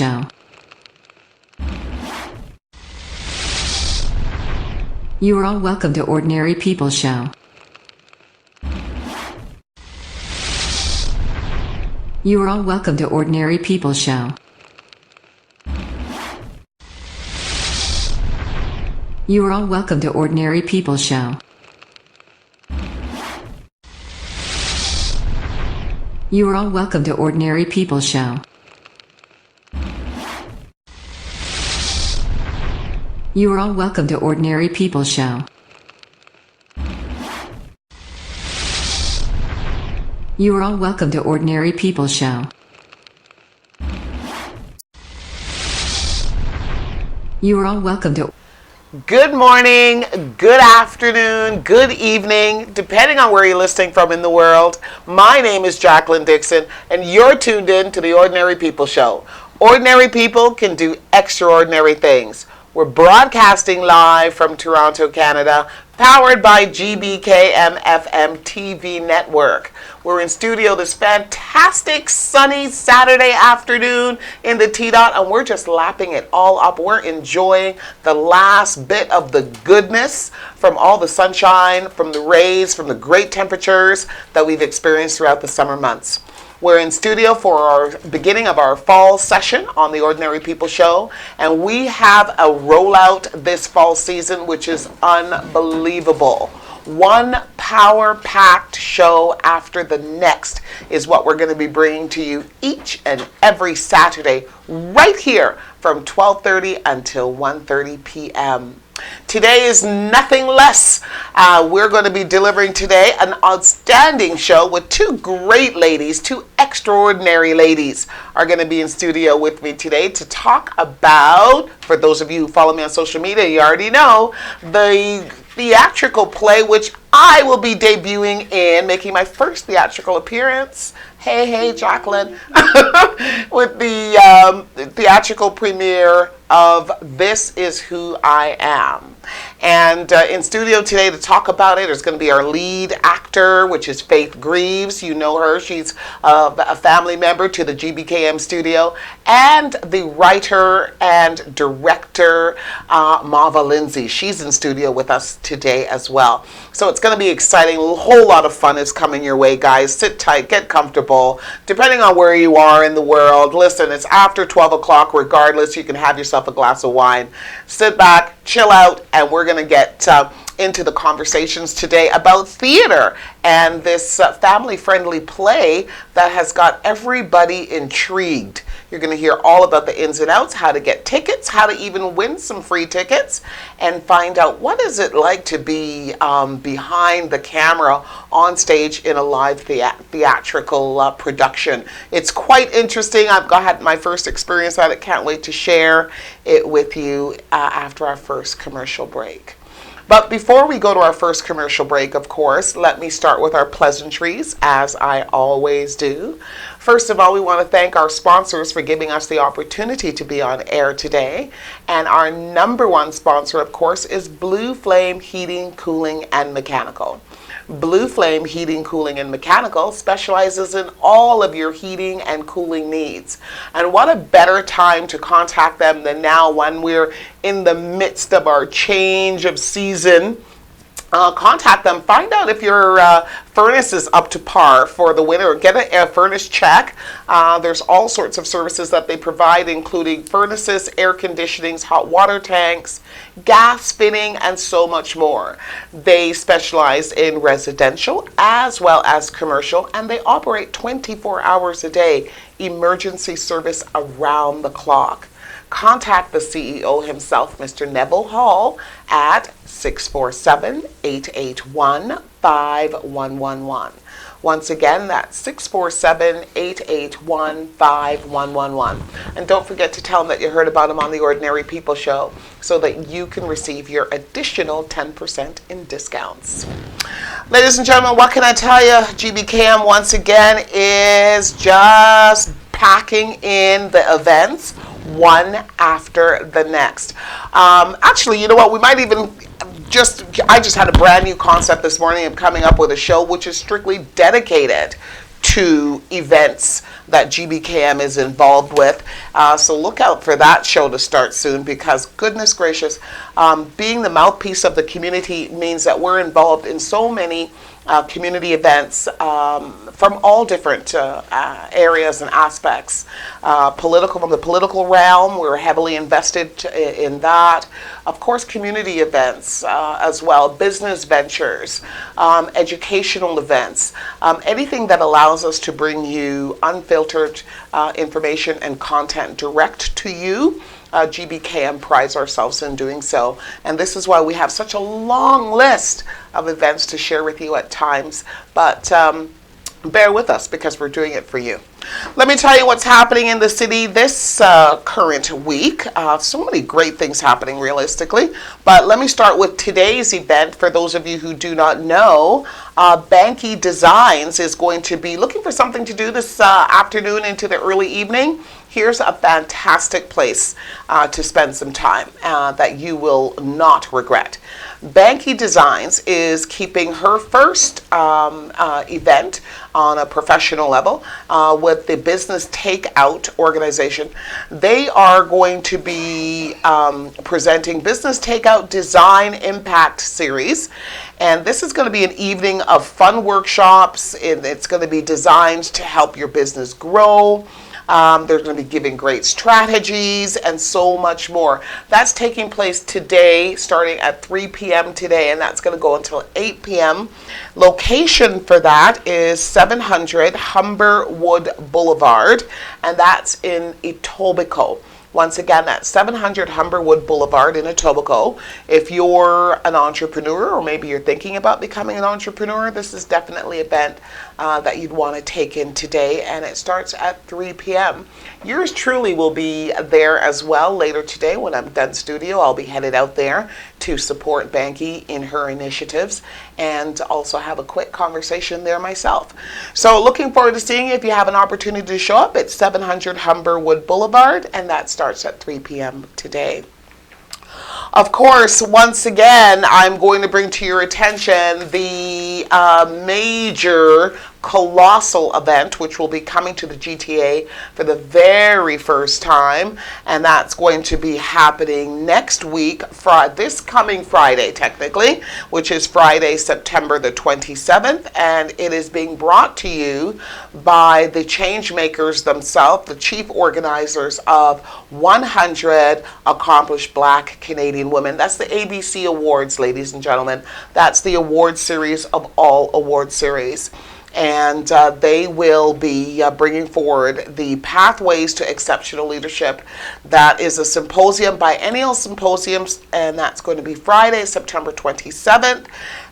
Show. You are all welcome to Ordinary People Show. You are all welcome to Ordinary People Show. You are all welcome to Ordinary People Show. You are all welcome to Ordinary People Show. You are all welcome to Ordinary People Show. You are all welcome to Ordinary People Show. You are all welcome to. Good morning, good afternoon, good evening, depending on where you're listening from in the world. My name is Jacqueline Dixon, and you're tuned in to the Ordinary People Show. Ordinary people can do extraordinary things. We're broadcasting live from Toronto, Canada, powered by GBKM FM TV network. We're in studio this fantastic sunny Saturday afternoon in the T-Dot, and we're just lapping it all up. We're enjoying the last bit of the goodness from all the sunshine, from the rays, from the great temperatures that we've experienced throughout the summer months. We're in studio for our beginning of our fall session on the Ordinary People Show, and we have a rollout this fall season which is unbelievable. One power-packed show after the next is what we're going to be bringing to you each and every Saturday right here from 12:30 until 1:30 p.m. Today is nothing less. We're going to be delivering today an outstanding show with two great ladies, two extraordinary ladies are going to be in studio with me today to talk about, for those of you who follow me on social media, you already know, the theatrical play which I will be debuting in, making my first theatrical appearance. Hey, Jacqueline. With the theatrical premiere of This Is Who I Am. And in studio today to talk about it, there's going to be our lead actor, which is Faith Greaves. You know her. She's a family member to the GBKM studio. And the writer and director, Mava Lindsay. She's in studio with us today as well. So it's going to be exciting. A whole lot of fun is coming your way, guys. Sit tight, get comfortable. Depending on where you are in the world, listen, it's after 12 o'clock. Regardless, you can have yourself a glass of wine. Sit back, chill out, and we're going to get into the conversations today about theater and this family-friendly play that has got everybody intrigued. You're going to hear all about the ins and outs, how to get tickets, how to even win some free tickets, and find out what is it like to be behind the camera on stage in a live theatrical production. It's quite interesting. I've had my first experience at it. Can't wait to share it with you after our first commercial break. But before we go to our first commercial break, of course, let me start with our pleasantries, as I always do. First of all, we want to thank our sponsors for giving us the opportunity to be on air today. And our number one sponsor, of course, is Blue Flame Heating, Cooling, and Mechanical. Blue Flame Heating, Cooling, and Mechanical specializes in all of your heating and cooling needs. And what a better time to contact them than now when we're in the midst of our change of season. Contact them, find out if your furnace is up to par for the winter. Get a furnace check. There's all sorts of services that they provide, including furnaces, air conditionings, hot water tanks, gas fitting, and so much more. They specialize in residential as well as commercial, and they operate 24 hours a day, emergency service around the clock. Contact the CEO himself, Mr. Neville Hall, at 647-881-5111. Once again, that's 647-881-5111. And don't forget to tell them that you heard about him on the Ordinary People Show so that you can receive your additional 10% in discounts. Ladies and gentlemen, what can I tell you? GBKM once again is just packing in the events one after the next. Actually, you know what? We might even I just had a brand new concept this morning of coming up with a show which is strictly dedicated to events that GBKM is involved with. So look out for that show to start soon, because goodness gracious, being the mouthpiece of the community means that we're involved in so many community events from all different areas and aspects. From the political realm, we're heavily invested in that. Of course, community events as well, business ventures, educational events, anything that allows us to bring you unfiltered information and content direct to you. GBKM prides ourselves in doing so, and this is why we have such a long list of events to share with you at times, but bear with us because we're doing it for you. Let me tell you what's happening in the city this current week. So many great things happening realistically, but let me start with today's event. For those of you who do not know, Banky Designs is going to be looking for something to do this afternoon into the early evening. Here's a fantastic place to spend some time that you will not regret. Banky Designs is keeping her first event on a professional level with the Business Takeout organization. They are going to be presenting Business Takeout Design Impact Series. And this is going to be an evening of fun workshops. It's going to be designed to help your business grow. They're going to be giving great strategies and so much more. That's taking place today, starting at 3 p.m. today, and that's going to go until 8 p.m. Location for that is 700 Humberwood Boulevard, and that's in Etobicoke. Once again, that's 700 Humberwood Boulevard in Etobicoke. If you're an entrepreneur, or maybe you're thinking about becoming an entrepreneur, this is definitely an event that you'd want to take in today, and it starts at 3 p.m. Yours truly will be there as well later today when I'm done studio. I'll be headed out there to support Banky in her initiatives and also have a quick conversation there myself. So looking forward to seeing you. If you have an opportunity to show up, it's 700 Humberwood Boulevard, and that starts at 3 p.m. today. Of course, once again, I'm going to bring to your attention the major colossal event which will be coming to the GTA for the very first time, and that's going to be happening next week, this coming Friday technically, which is Friday, September the 27th, and it is being brought to you by the change makers themselves, the chief organizers of 100 Accomplished Black Canadian Women. That's the ABC Awards, ladies and gentlemen. That's the award series of all award series. And they will be bringing forward the Pathways to Exceptional Leadership. That is a symposium, biennial symposiums, and that's going to be Friday, September 27th.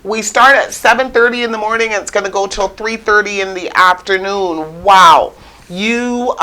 We start at 7:30 in the morning, and it's going to go till 3:30 in the afternoon. Wow. You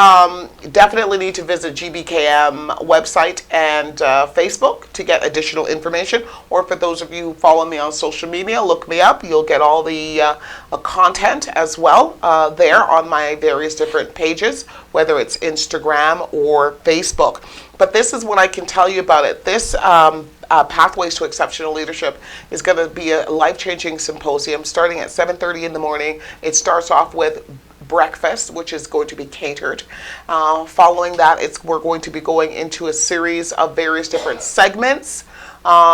definitely need to visit GBKM website and Facebook to get additional information. Or for those of you who follow me on social media, look me up. You'll get all the content as well there on my various different pages, whether it's Instagram or Facebook. But this is what I can tell you about it. This Pathways to Exceptional Leadership is going to be a life-changing symposium starting at 7:30 in the morning. It starts off with breakfast, which is going to be catered. Following that, we're going to be going into a series of various different segments.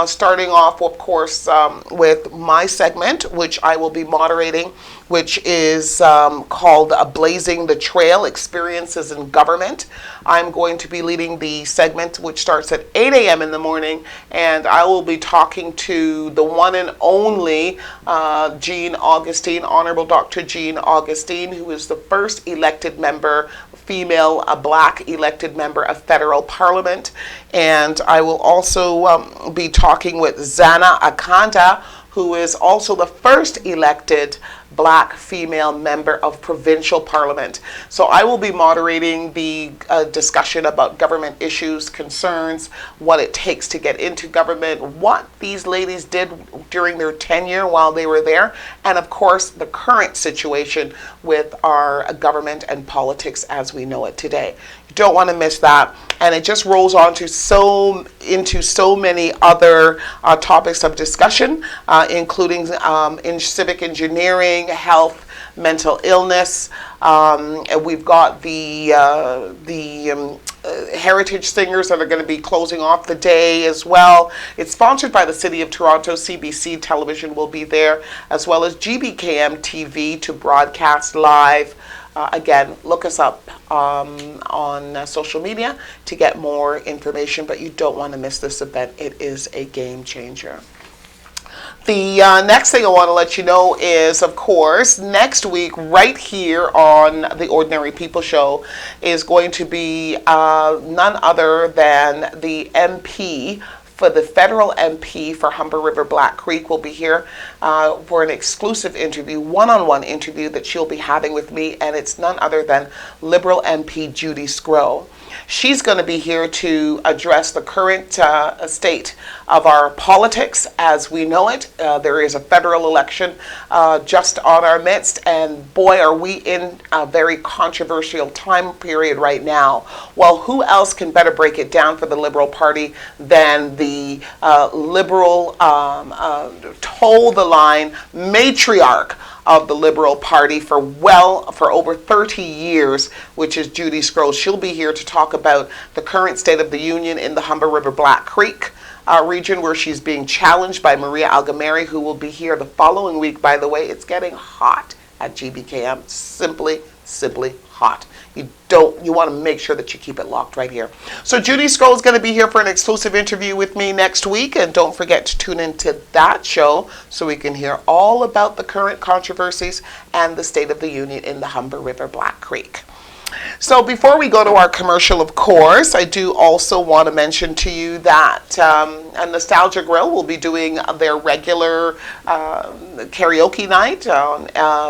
Starting off, of course, with my segment, which I will be moderating, which is called Blazing the Trail, Experiences in Government. I'm going to be leading the segment, which starts at 8 a.m. in the morning, and I will be talking to the one and only Jean Augustine, Honorable Dr. Jean Augustine, who is the first elected member, female, black elected member of federal parliament. And I will also be talking with Zana Akanda, who is also the first elected black female member of provincial parliament. So I will be moderating the discussion about government issues, concerns, what it takes to get into government, what these ladies did during their tenure while they were there, and of course the current situation with our government and politics as we know it today. You don't want to miss that. And it just rolls on to into so many other topics of discussion, including in civic engineering, health, mental illness. And we've got the heritage singers that are going to be closing off the day as well. It's sponsored by the City of Toronto. CBC Television will be there, as well as GBKM TV to broadcast live. Again, look us up on social media to get more information, but you don't want to miss this event. It is a game changer. The next thing I want to let you know is, of course, next week, right here on the Ordinary People Show, is going to be none other than the MP for the federal MP for Humber River Black Creek will be here for an exclusive interview, one-on-one interview that she'll be having with me, and it's none other than Liberal MP Judy Sgro. She's going to be here to address the current state of our politics as we know it. There is a federal election just on our midst, and boy, are we in a very controversial time period right now. Well, who else can better break it down for the Liberal Party than the Liberal toe the line matriarch of the Liberal Party for over 30 years, which is Judy Sgro. She'll be here to talk about the current state of the union in the Humber River Black Creek region, where she's being challenged by Maria Algameri, who will be here the following week. By the way, it's getting hot at GBKM, simply hot. You want to make sure that you keep it locked right here. So Judy Sgro is going to be here for an exclusive interview with me next week, and don't forget to tune into that show so we can hear all about the current controversies and the state of the union in the Humber River Black Creek. So before we go to our commercial, of course, I do also want to mention to you that a Nostalgia Grill will be doing their regular karaoke night on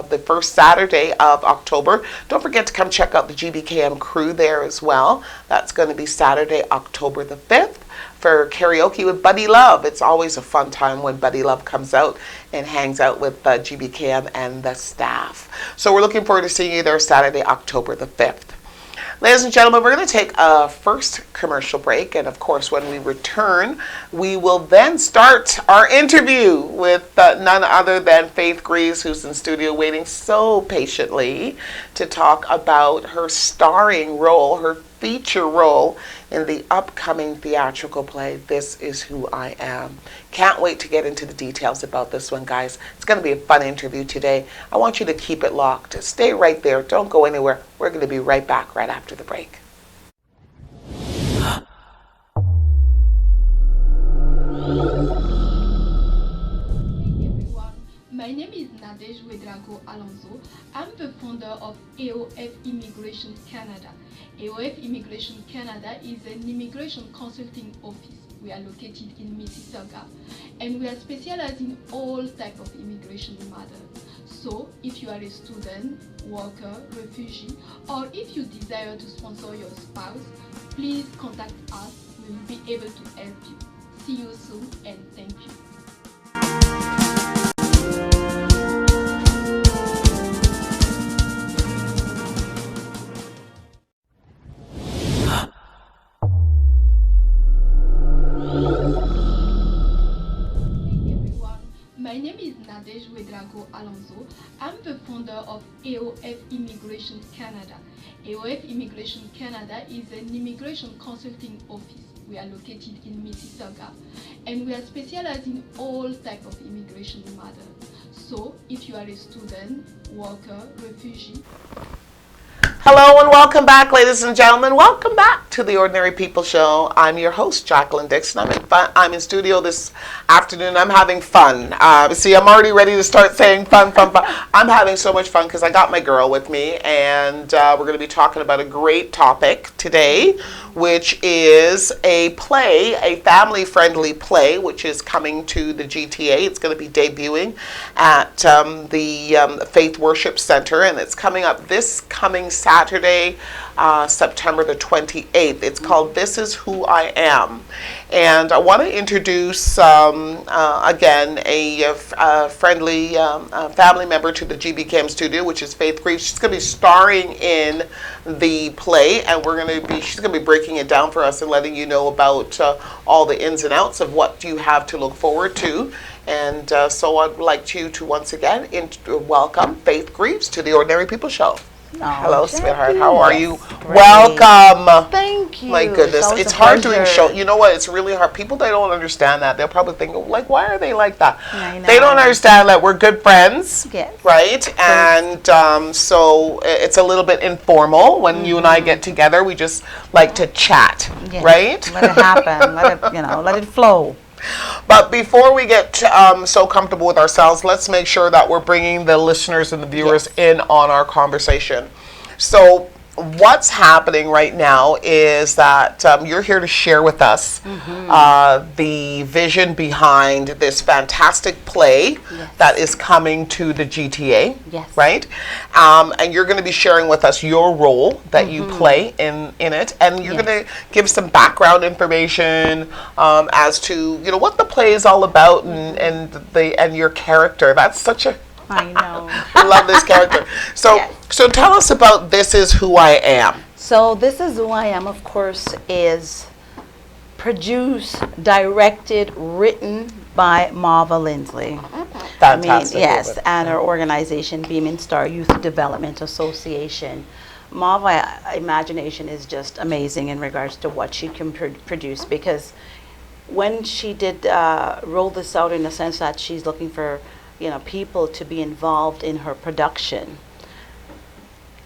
the first Saturday of October. Don't forget to come check out the GBKM crew there as well. That's going to be Saturday, October the 5th. For karaoke with Buddy Love. It's always a fun time when Buddy Love comes out and hangs out with GBKM and the staff. So we're looking forward to seeing you there Saturday, October the 5th. Ladies and gentlemen, we're going to take a first commercial break, and of course when we return, we will then start our interview with none other than Faith Greaves, who's in studio waiting so patiently to talk about her starring role, her feature role in the upcoming theatrical play, This Is Who I Am. Can't wait to get into the details about this one, guys. It's going to be a fun interview today. I want you to keep it locked. Stay right there. Don't go anywhere. We're going to be right back right after the break. My name is Nadej Ouedraogo Alonso. I'm the founder of AOF Immigration Canada. AOF Immigration Canada is an immigration consulting office. We are located in Mississauga, and we are specialized in all types of immigration matters. So, if you are a student, worker, refugee, or if you desire to sponsor your spouse, please contact us. We will be able to help you. See you soon, and thank you. My name is Nadej Ouedraogo Alonso. I'm the founder of AOF Immigration Canada. AOF Immigration Canada is an immigration consulting office. We are located in Mississauga, and we are specialized in all types of immigration matters. So, if you are a student, worker, refugee. Hello and welcome back, ladies and gentlemen. Welcome back to the Ordinary People Show. I'm your host, Jacqueline Dixon. I'm in studio this afternoon. I'm having fun. See, I'm already ready to start saying fun. I'm having so much fun because I got my girl with me, and we're going to be talking about a great topic today, which is a play, a family-friendly play, which is coming to the GTA. It's going to be debuting at the Faith Worship Center, and it's coming up this coming Saturday, Saturday, September the 28th. It's called This Is Who I Am. And I want to introduce, again, a friendly family member to the GBCAM studio, which is Faith Greaves. She's going to be starring in the play, and she's going to be breaking it down for us and letting you know about all the ins and outs of what you have to look forward to. And so I'd like you to once again welcome Faith Greaves to the Ordinary People Show. Oh, hello, Jackie. sweetheart. How are you? Great. Welcome. Thank you. My goodness, always it's a hard doing pleasure. show. You know what? It's really hard. People, they don't understand that. They'll probably think, like, why are they like that? I know. They don't understand that we're good friends, Yes. right? And so it's a little bit informal when you and I get together. We just like to chat, Yes. right? Let it happen. Let it flow. But before we get so comfortable with ourselves, let's make sure that we're bringing the listeners and the viewers in on our conversation. So what's happening right now is that you're here to share with us the vision behind this fantastic play that is coming to the GTA, Yes. right? And you're going to be sharing with us your role that you play in it, and you're going to give some background information as to what the play is all about and your character. That's such a I know. I love this character. So, Yes. so tell us about This Is Who I Am. So This Is Who I Am, of course, is produced, directed, written by Marva Lindsley. Fantastic. Yes, and our organization, Beaming Star Youth Development Association. Marva imagination is just amazing in regards to what she can produce, because when she did roll this out, in the sense that she's looking for people to be involved in her production,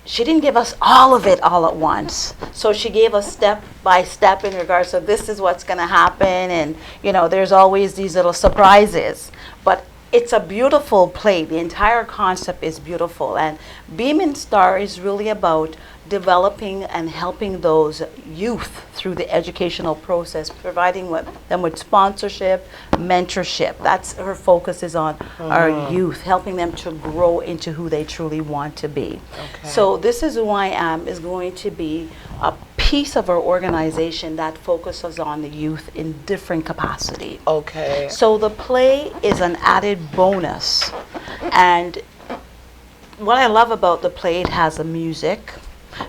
she didn't give us all of it all at once. So she gave us step by step in regards to this is what's going to happen, and there's always these little surprises. But it's a beautiful play. The entire concept is beautiful, and Beaming Star is really about developing and helping those youth through the educational process, providing them with sponsorship, mentorship. That's her focus is on our youth, helping them to grow into who they truly want to be. Okay. So This Is Who I Am is going to be a piece of our organization that focuses on the youth in different capacity. Okay. So the play is an added bonus, and what I love about the play, it has a music,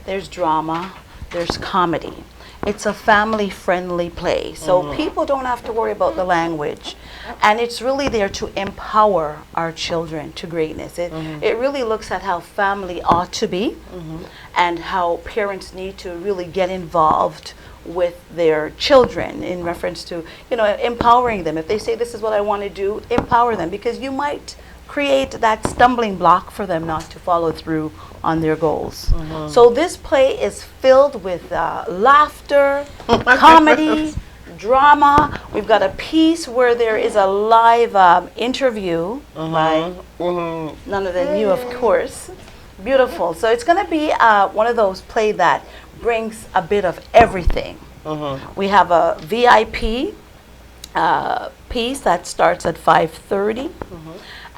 there's drama, there's comedy. It's a family-friendly play, so people don't have to worry about the language, and it's really there to empower our children to greatness. It really looks at how family ought to be, and how parents need to really get involved with their children in reference to empowering them. If they say this is what I want to do, empower them, because you might create that stumbling block for them not to follow through on their goals. So this play is filled with laughter, comedy, drama. We've got a piece where there is a live interview by none other than you, of course. Beautiful. So it's going to be one of those play that brings a bit of everything. We have a VIP piece that starts at 5:30.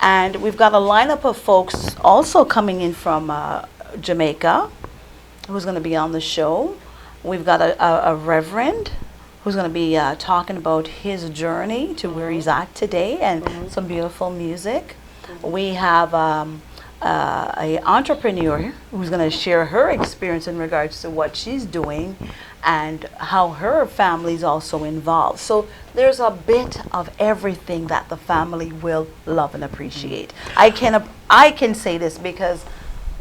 And we've got a lineup of folks also coming in from Jamaica who's going to be on the show. We've got a reverend who's going to be talking about his journey to where he's at today, and some beautiful music. We have an entrepreneur who's going to share her experience in regards to what she's doing and how her family's also involved. So there's a bit of everything that the family will love and appreciate. I can say this because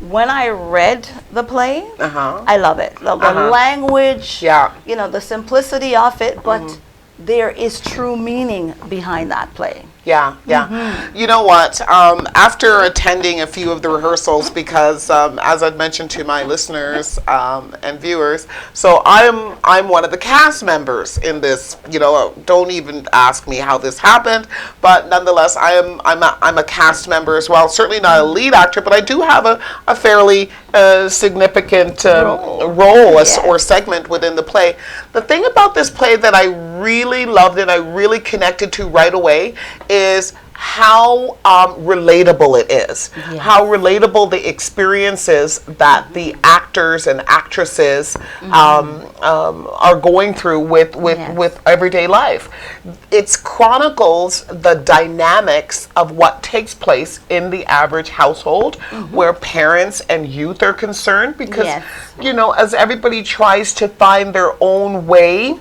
when I read the play, I love it. The language, the simplicity of it, but there is true meaning behind that play. Yeah. You know what? After attending a few of the rehearsals, because as I'd mentioned to my listeners and viewers, so I'm one of the cast members in this. Don't even ask me how this happened, but nonetheless, I'm a cast member as well. Certainly not a lead actor, but I do have a fairly significant role or segment within the play. The thing about this play that I really loved and I really connected to right away is how relatable it is, Yes. how relatable the experiences that the actors and actresses are going through Yes. with everyday life. It chronicles the dynamics of what takes place in the average household where parents and youth are concerned because, Yes. you know, as everybody tries to find their own way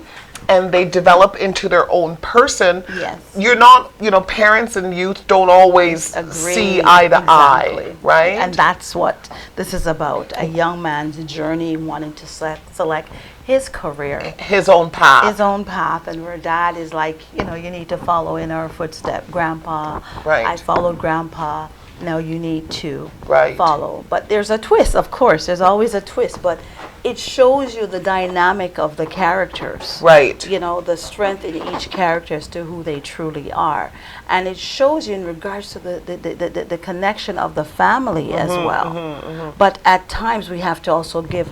and they develop into their own person, Yes. you're not, you know, parents and youth don't always Agree. see eye to Exactly. eye, right? And that's what this is about, a young man's journey wanting to select his career, his own path. his own path, and where dad is like, you know, you need to follow in our footstep. Grandpa, Right. I followed grandpa, now you need to Right. follow. But there's a twist, of course, there's always a twist, but it shows you the dynamic of the characters. Right. You know, the strength in each character as to who they truly are. And it shows you in regards to the connection of the family as well. But at times we have to also give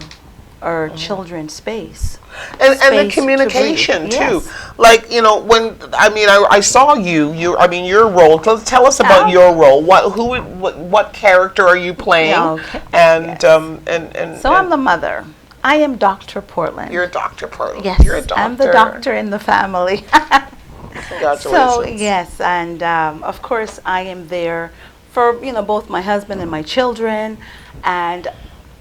our children space. And the space to communication breathe. too. Yes. Like, you know, when I saw your role. Tell us about Oh. your role. What character are you playing? Yeah, okay. And Yes. and So I'm the mother. I am Dr. Portland. you're Dr. Pearl. Yes, You're a doctor. I'm the doctor in the family. Congratulations. So yes, and of course I am there for, you know, both my husband and my children, and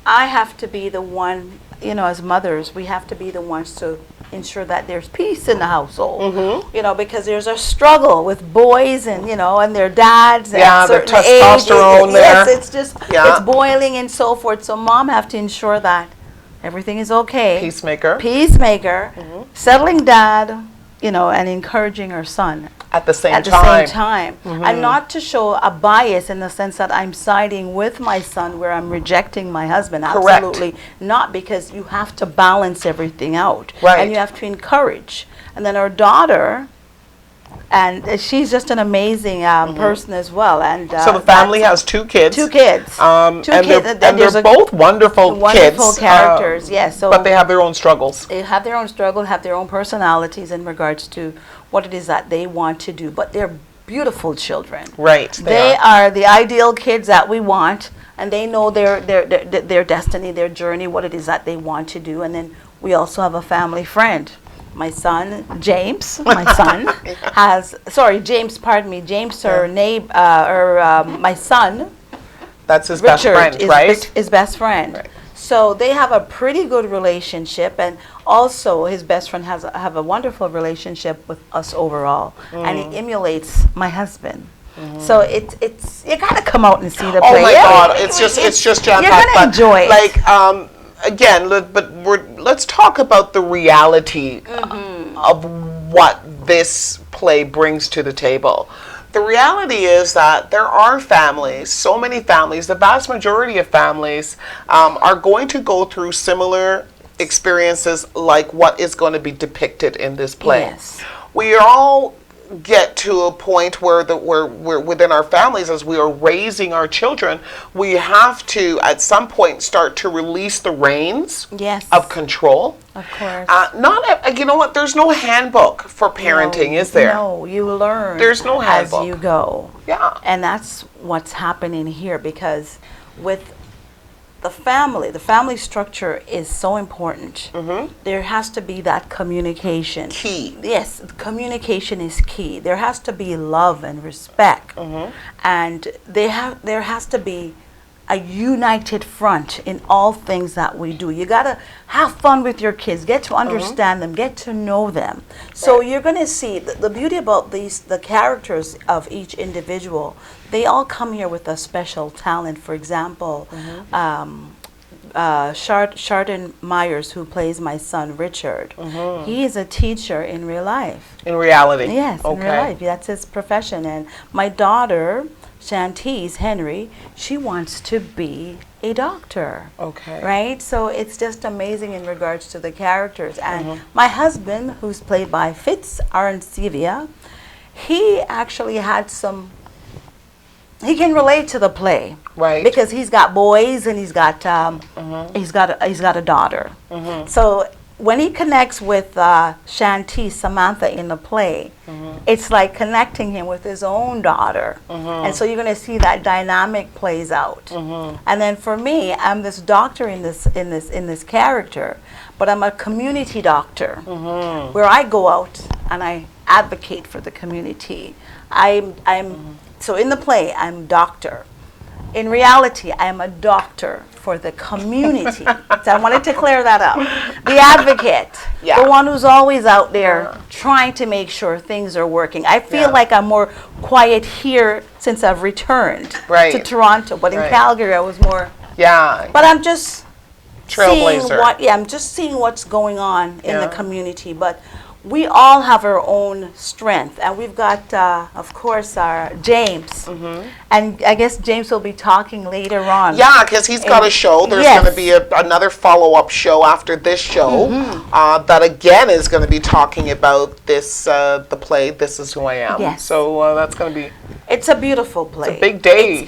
I have to be the one, you know, as mothers, we have to be the ones to ensure that there's peace in the household. You know, because there's a struggle with boys and, you know, and their dads. Yeah, at the certain testosterone ages. there. Yes, it's just Yeah. it's boiling and so forth. So mom have to ensure that everything is okay. Peacemaker. Peacemaker, settling dad, you know, and encouraging her son At the same at the time. same time. And not to show a bias in the sense that I'm siding with my son where I'm rejecting my husband. Correct. Absolutely not, because you have to balance everything out. Right. And you have to encourage. And then our daughter, and she's just an amazing person as well. And So the family that's- has two kids. two kids. Two and kids. they're, and there's they're a both wonderful kids. characters. Yes. So But they have their own struggles. they have their own struggle, have their own personalities in regards to what it is that they want to do. But they're beautiful children. Right. They are the ideal kids that we want, and they know their destiny, their journey, what it is that they want to do. And then we also have a family friend. My son, James, James, pardon me, James, my son, That's his best Richard friend, is right? his best friend. Right. So they have a pretty good relationship, and also his best friend have a wonderful relationship with us overall, and he emulates my husband. So it's you gotta come out and see the play. Oh my Yeah, God! It's just jam you're packed. gonna enjoy it. Like again, let's talk about the reality of what this play brings to the table. The reality is that there are families, so many families, the vast majority of families are going to go through similar experiences like what is going to be depicted in this play. Yes. We all get to a point where we're within our families, as we are raising our children, we have to at some point start to release the reins Yes. of control. Of course. You know what? There's no handbook for parenting, is there? No, you learn. There's no handbook. as you go. Yeah. And that's what's happening here, because with the family structure is so important. There has to be that communication. Key. Yes, communication is key. There has to be love and respect. And there has to be a united front in all things that we do. You got to have fun with your kids, get to understand them, get to know them. So you're going to see the beauty about the characters of each individual. They all come here with a special talent. For example, Chardon Myers, who plays my son Richard, he is a teacher in real life. In reality. Yes, Okay. in real life. That's his profession. And my daughter, Shantice Henry, she wants to be a doctor. Okay. Right? So it's just amazing in regards to the characters. And my husband, who's played by Fitz Arancevia, he actually had he can relate to the play. Right. Because he's got boys and he's got a daughter. So when he connects with Shanti, Samantha in the play, it's like connecting him with his own daughter. And so you're going to see that dynamic plays out. And then for me, I'm this doctor in this character, but I'm a community doctor where I go out and I advocate for the community. So in the play, I'm doctor. In reality, I am a doctor for the community. So I wanted to clear that up. The advocate, the one who's always out there trying to make sure things are working. I feel like I'm more quiet here since I've returned to Toronto, but in Calgary I was more. But I'm just trailblazer. I'm just seeing what's going on in the community. But we all have our own strength, and we've got, of course, our James, and I guess James will be talking later on. Yeah, because he's got a show. There's going to be another follow-up show after this show that again is going to be talking about this the play. This Is Who I Am. Yes. So that's going to be. It's a beautiful play. It's a big day.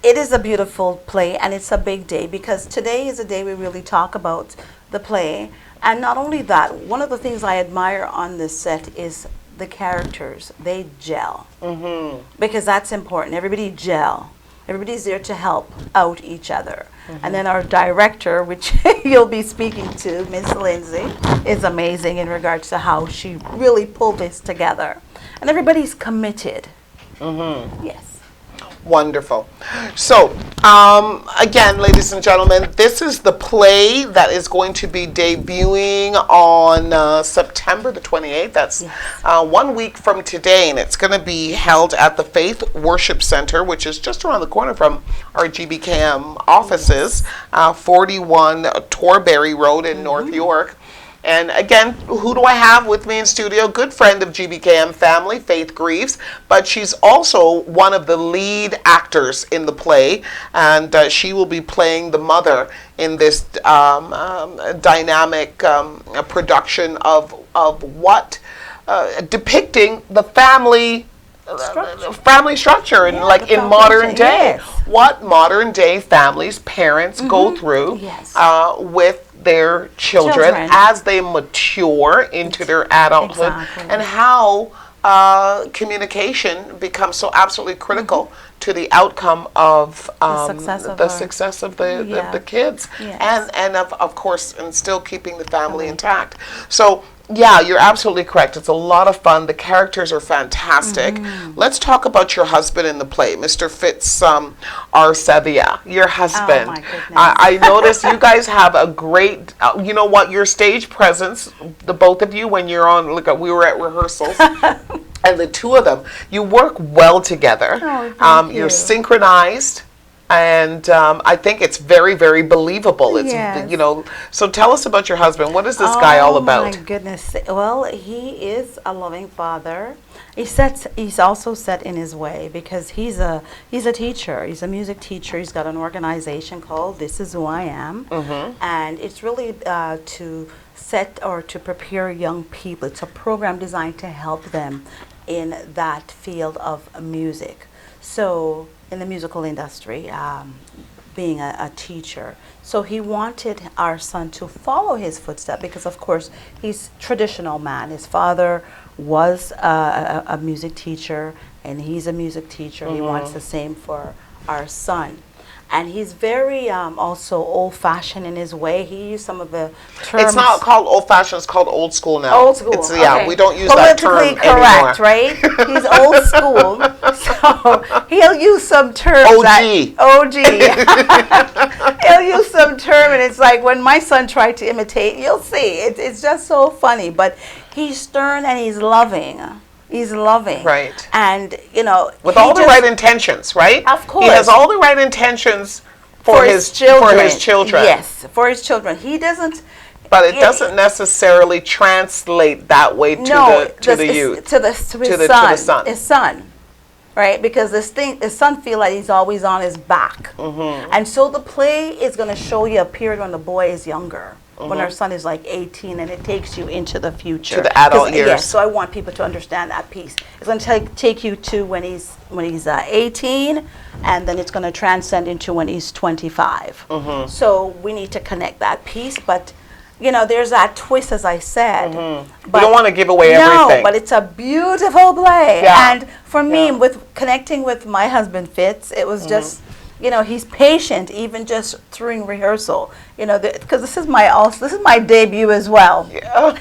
It is a beautiful play, and it's a big day because today is a day we really talk about the play. And not only that, one of the things I admire on this set is the characters. They gel. Because that's important. Everybody gel. Everybody's there to help out each other. And then our director, which you'll be speaking to, Miss Lindsay, is amazing in regards to how she really pulled this together. And everybody's committed. Yes. Wonderful. So, again, ladies and gentlemen, this is the play that is going to be debuting on September the 28th. That's 1 week from today, and it's going to be held at the Faith Worship Center, which is just around the corner from our GBKM offices, 41 Torbury Road in North York. And again, who do I have with me in studio? Good friend of GBKM family, Faith Greaves, but she's also one of the lead actors in the play, and she will be playing the mother in this dynamic production of what depicting the family structure and like in modern day, what modern day families, parents go through with their children as they mature into their adulthood, and how communication becomes so absolutely critical to the outcome of the success of the kids, and of course, and still keeping the family intact. So yeah, you're absolutely correct. It's a lot of fun. The characters are fantastic. Let's talk about your husband in the play, Mr. Fitz Arsevia, your husband. Oh my goodness. I noticed you guys have a great, you know what, your stage presence, the both of you, when you're on, look, we were at rehearsals. And the two of them, you work well together. Thank you're you. synchronized. And I think it's very, very believable. It's you know. So tell us about your husband. What is this guy all about? Oh my goodness! Well, he is a loving father. He's also set in his way because he's a teacher. He's a music teacher. He's got an organization called This Is Who I Am, and it's really to set or to prepare young people. It's a program designed to help them in that field of music. So in the musical industry, being a teacher. So he wanted our son to follow his footsteps because, of course, he's a traditional man. His father was a music teacher, and he's a music teacher. He wants the same for our son. And he's very also old-fashioned in his way. He used some of the terms. It's not called old-fashioned. It's called old school now. Old school. It's, yeah, okay. we don't use that term politically correct, anymore. right? He's old school, so he'll use some terms. OG. He'll use some term, and it's like when my son tried to imitate. You'll see. It's just so funny. But he's stern and he's loving. He's loving. Right. And, you know. With all the right intentions, right? Of course. He has all the right intentions for his children. Yes, for his children. He doesn't. But it doesn't necessarily translate that way to the youth. To his son. His son. Right? Because his son feels like he's always on his back. And so the play is going to show you a period when the boy is younger. When our son is like 18, and it takes you into the future. To the adult years. Yes, so I want people to understand that piece. It's going to take you to when he's 18, and then it's going to transcend into when he's 25. So we need to connect that piece, but you know, there's that twist, as I said. You don't want to give away no, everything. but it's a beautiful play. Yeah. And for me, Yeah. with connecting with my husband Fitz, it was just, you know, he's patient even just during rehearsal. You know, because this is my debut as well. Yeah.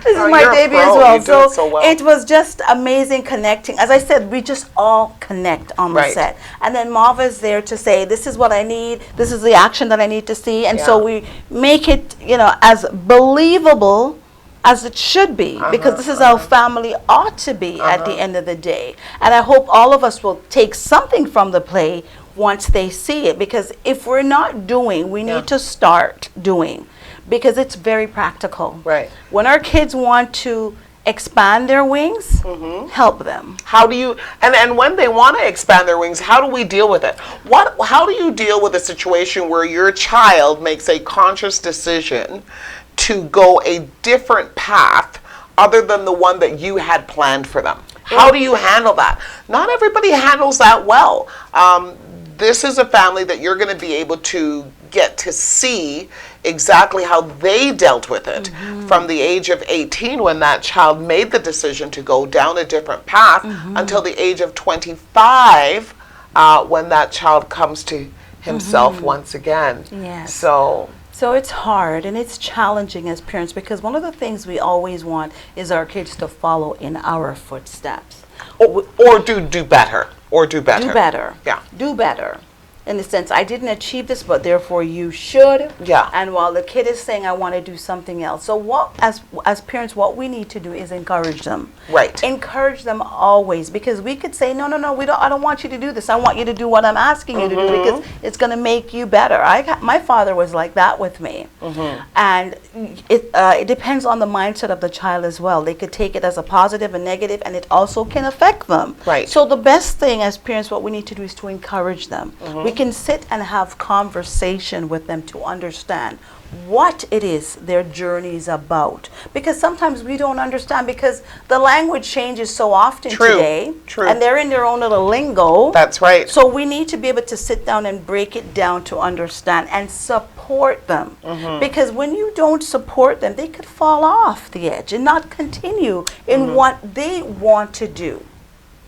This Oh, is my you're a debut pro. as well. You do it so well. It was just amazing connecting. As I said, we just all connect on the Right. set. And then Marva's there to say, this is what I need, this is the action that I need to see. And so Yeah. we make it, you know, as believable as it should be, because this is how family ought to be at the end of the day. And I hope all of us will take something from the play once they see it, because if we're not doing, we Yeah. need to start doing, because it's very practical. Right. When our kids want to expand their wings, help them. How do you, and when they want to expand their wings, how do we deal with it? How do you deal with a situation where your child makes a conscious decision to go a different path other than the one that you had planned for them? How do you handle that? Not everybody handles that well. This is a family that you're going to be able to get to see exactly how they dealt with it from the age of 18, when that child made the decision to go down a different path, until the age of 25, when that child comes to himself once again. Yes. So it's hard and it's challenging as parents, because one of the things we always want is our kids to follow in our footsteps. or do better. Or do better. Do better. Yeah. Do better. In the sense, I didn't achieve this, but therefore you should. Yeah. And while the kid is saying, I want to do something else. So what, as parents, what we need to do is encourage them. Right. Encourage them always, because we could say, no, I don't want you to do this. I want you to do what I'm asking you to do, because it's going to make you better. My father was like that with me. And it depends on the mindset of the child as well. They could take it as a positive and negative, and it also can affect them. Right. So the best thing as parents, what we need to do is to encourage them. We can sit and have conversation with them to understand what it is their journey is about, because sometimes we don't understand, because the language changes so often today. True. And they're in their own little lingo. That's right. So we need to be able to sit down and break it down to understand and support them, because when you don't support them, they could fall off the edge and not continue in what they want to do.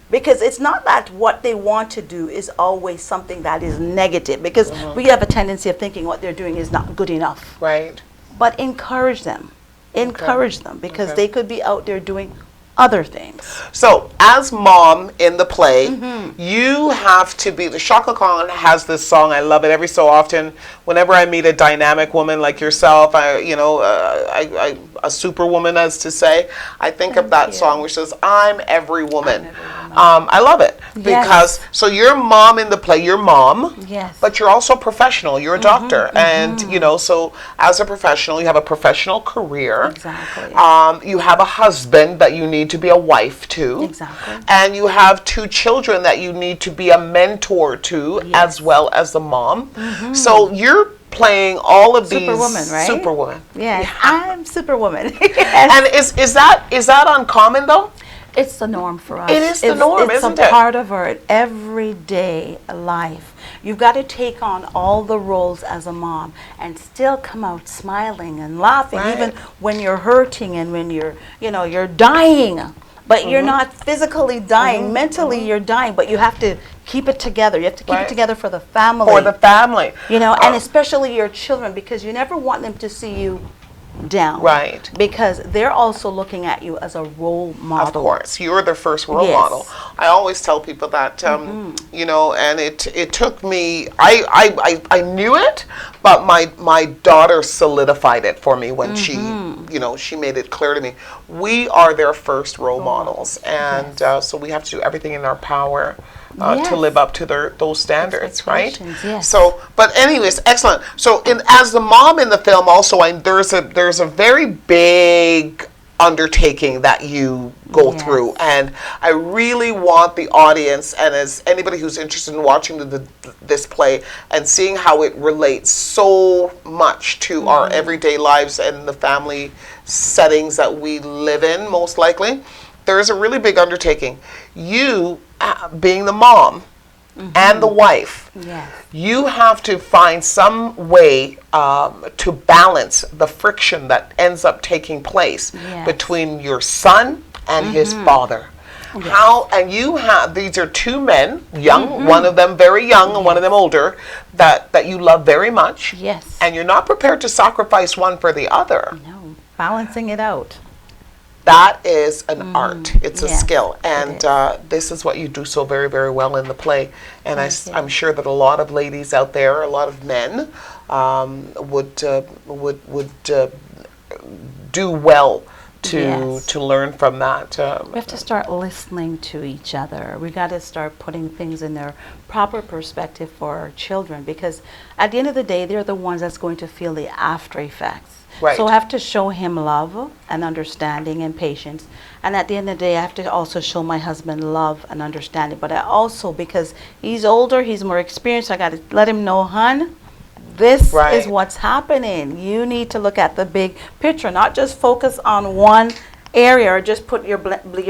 Because it's not that what they want to do is always something that is negative, because we have a tendency of thinking what they're doing is not good enough. Right. But encourage them. Encourage them, because Okay. they could be out there doing other things. So, as mom in the play, you have to be, the Shaka Khan has this song, I love it every so often. Whenever I meet a dynamic woman like yourself, a superwoman, as to say, I think of that song which says, I'm every woman. I love it, because, so you're mom in the play, you're mom, Yes. but you're also professional, you're a doctor. And, so as a professional, you have a professional career. Exactly. You have a husband that you need to be a wife to. Exactly. And you have 2 children that you need to be a mentor to, as well as a mom. So you're playing all of these. Superwoman, right? Superwoman. Yes, I'm superwoman. Yes. And is that uncommon though? It's the norm for us. It is the norm, isn't It's it? a part of our everyday life. You've got to take on all the roles as a mom and still come out smiling and laughing, Right. even when you're hurting and when you're dying. But you're not physically dying. Mentally, you're dying. But you have to keep it together. You have to keep Right. it together for the family. For the family. and especially your children, because you never want them to see you down. Right. Because they're also looking at you as a role model. Of course, you're the first role Yes. model. I always tell people that, and it took me. I knew it, but my daughter solidified it for me when she made it clear to me. We are their first role models, and so we have to do everything in our power Yes. to live up to those standards, right? Expectations, yes. So, but anyways, excellent. So, as the mom in the film, also, there's a very big undertaking that you go Yes. through, and I really want the audience, and as anybody who's interested in watching this play and seeing how it relates so much to our everyday lives and the family settings that we live in, most likely, there is a really big undertaking. You, being the mom, and the wife, Yes. you have to find some way to balance the friction that ends up taking place Yes. between your son and his father. How, and you have, these are two men, young, one of them very young and one of them older, that you love very much. Yes. And you're not prepared to sacrifice one for the other. No, balancing it out. That is an art. It's a Yes, skill. it And is. this is what you do so very, very well in the play. And Thank you. I'm sure that a lot of ladies out there, a lot of men, would do well to Yes. to learn from that. We have to start listening to each other. We got to start putting things in their proper perspective for our children, because at the end of the day, they're the ones that's going to feel the after effects. Right. So I have to show him love and understanding and patience. And at the end of the day, I have to also show my husband love and understanding. But I also, because he's older, he's more experienced, I got to let him know, hun, this Right. is what's happening. You need to look at the big picture, not just focus on one area or just put your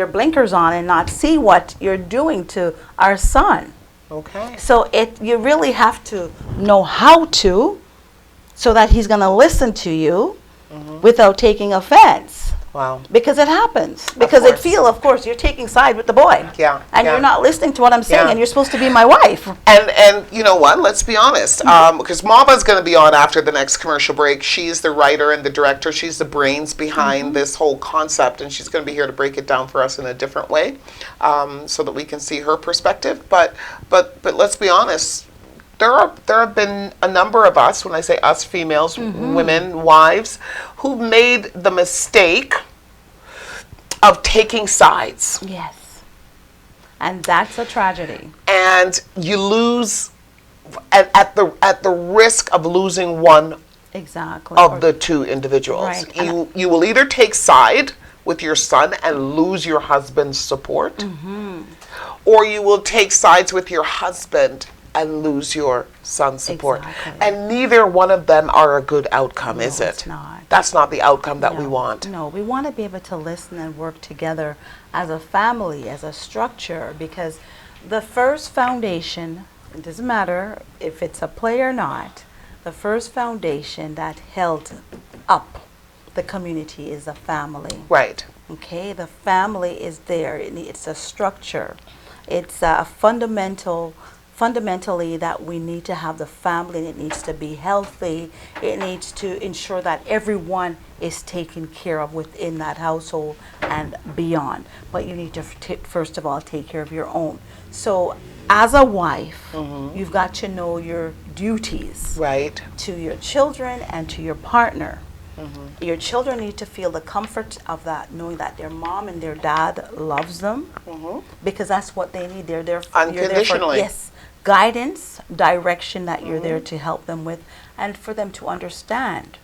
blinkers on and not see what you're doing to our son. Okay. So you really have to know how to, so that he's going to listen to you without taking offense. Wow. Because it happens. Because course. of course, you're taking side with the boy. Yeah, And yeah. you're not listening to what I'm saying, Yeah. and you're supposed to be my wife. And you know what? Let's be honest. Because Mava's going to be on after the next commercial break. She's the writer and the director. She's the brains behind this whole concept, and she's going to be here to break it down for us in a different way, so that we can see her perspective. But let's be honest. There have been a number of us, when I say us, females, women, wives, who made the mistake of taking sides. Yes. And that's a tragedy. And you lose at the risk of losing one Exactly. of the two individuals. Right. You will either take side with your son and lose your husband's support, or you will take sides with your husband and lose your son's support. Exactly. And neither one of them are a good outcome, is it? it's not. That's not the outcome that we No, want. No, we want to be able to listen and work together as a family, as a structure, because the first foundation, it doesn't matter if it's a play or not, the first foundation that held up the community is a family. Right. Okay, the family is there. It's a structure. It's a fundamentally that we need to have the family, and it needs to be healthy. It needs to ensure that everyone is taken care of within that household and beyond. But you need to first of all take care of your own. So as a wife, you've got to know your duties Right. to your children and to your partner. Your children need to feel the comfort of that, knowing that their mom and their dad loves them, because that's what they need. They're there for, you're there for, Unconditionally. yes, guidance, direction that you're there to help them with, and for them to understand.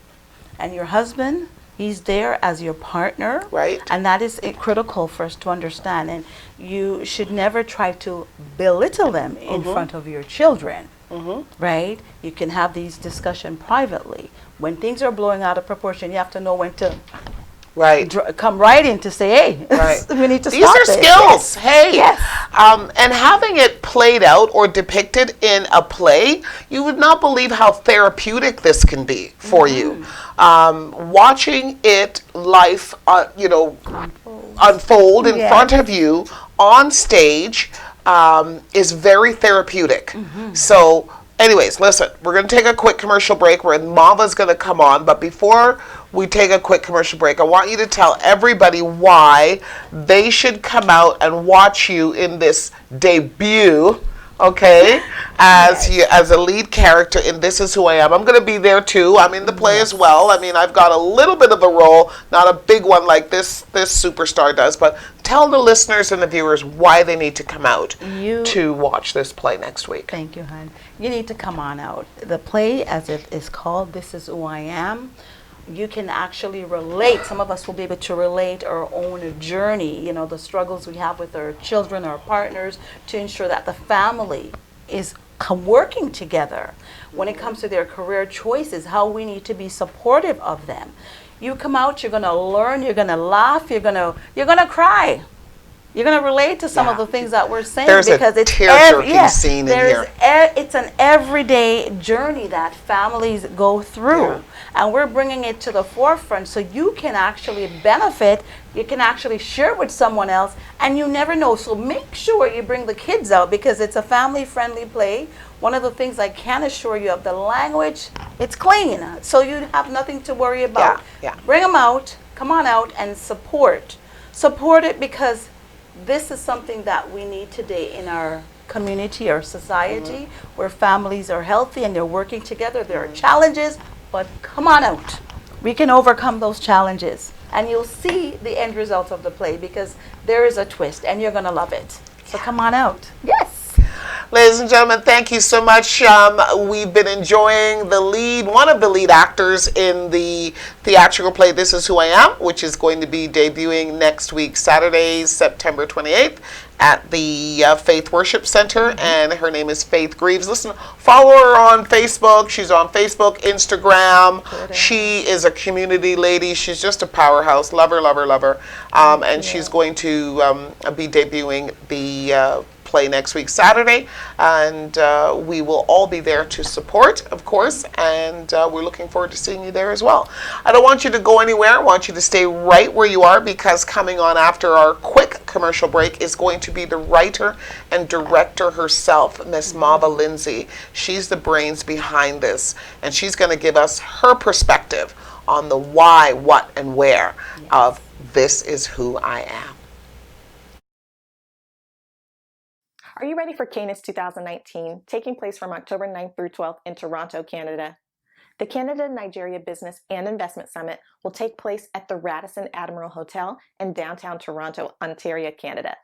And your husband, he's there as your partner, Right. and that is critical for us to understand. And you should never try to belittle them in front of your children. Right? You can have these discussions privately. When things are blowing out of proportion, you have to know when to Right. come right in to say, hey, Right. we need to These stop are this. skills. Yes. Hey. Yes. And having it played out or depicted in a play, you would not believe how therapeutic this can be for you. Watching it life, unfold in Yes. front of you on stage is very therapeutic. So, anyways, listen, we're going to take a quick commercial break where Mava's going to come on. But before we take a quick commercial break, I want you to tell everybody why they should come out and watch you in this debut, okay, as a lead character in This Is Who I Am. I'm going to be there too. I'm in the play as well. I mean, I've got a little bit of a role, not a big one like this superstar does, but tell the listeners and the viewers why they need to come out to watch this play next week. Thank you, hon. You need to come on out. The play, as it is called, This Is Who I Am, you can actually relate. Some of us will be able to relate our own journey, the struggles we have with our children, our partners, to ensure that the family is working together when it comes to their career choices, how we need to be supportive of them. You come out, you're going to learn, you're going to laugh, you're going to cry. You're going to relate to some of Yeah. the things that we're saying There's a because it's tear-jerking scene in there's here. It's an everyday journey that families go through, Yeah. and we're bringing it to the forefront so you can actually benefit. You can actually share it with someone else, and you never know. So make sure you bring the kids out because it's a family-friendly play. One of the things I can assure you of the language, it's clean, so you have nothing to worry about. Yeah. Bring them out, come on out and support. Support it because this is something that we need today in our community, our society, where families are healthy and they're working together. There are challenges, but come on out. We can overcome those challenges. And you'll see the end result of the play because there is a twist and you're going to love it. So come on out. Yes. Ladies and gentlemen, thank you so much. We've been enjoying one of the lead actors in the theatrical play This Is Who I Am, which is going to be debuting next week, Saturday, September 28th at the Faith Worship Center, and her name is Faith Greaves. Listen, follow her on Facebook. She's on Facebook, Instagram. She is a community lady. She's just a powerhouse. Love her. And she's going to be debuting the play next week, Saturday, and we will all be there to support, of course, and we're looking forward to seeing you there as well. I don't want you to go anywhere. I want you to stay right where you are because coming on after our quick commercial break is going to be the writer and director herself, Miss Mava Lindsay. She's the brains behind this, and she's going to give us her perspective on the why, what, and where of This Is Who I Am. Are you ready for Canis 2019, taking place from October 9th through 12th in Toronto, Canada? The Canada-Nigeria Business and Investment Summit will take place at the Radisson Admiral Hotel in downtown Toronto, Ontario, Canada.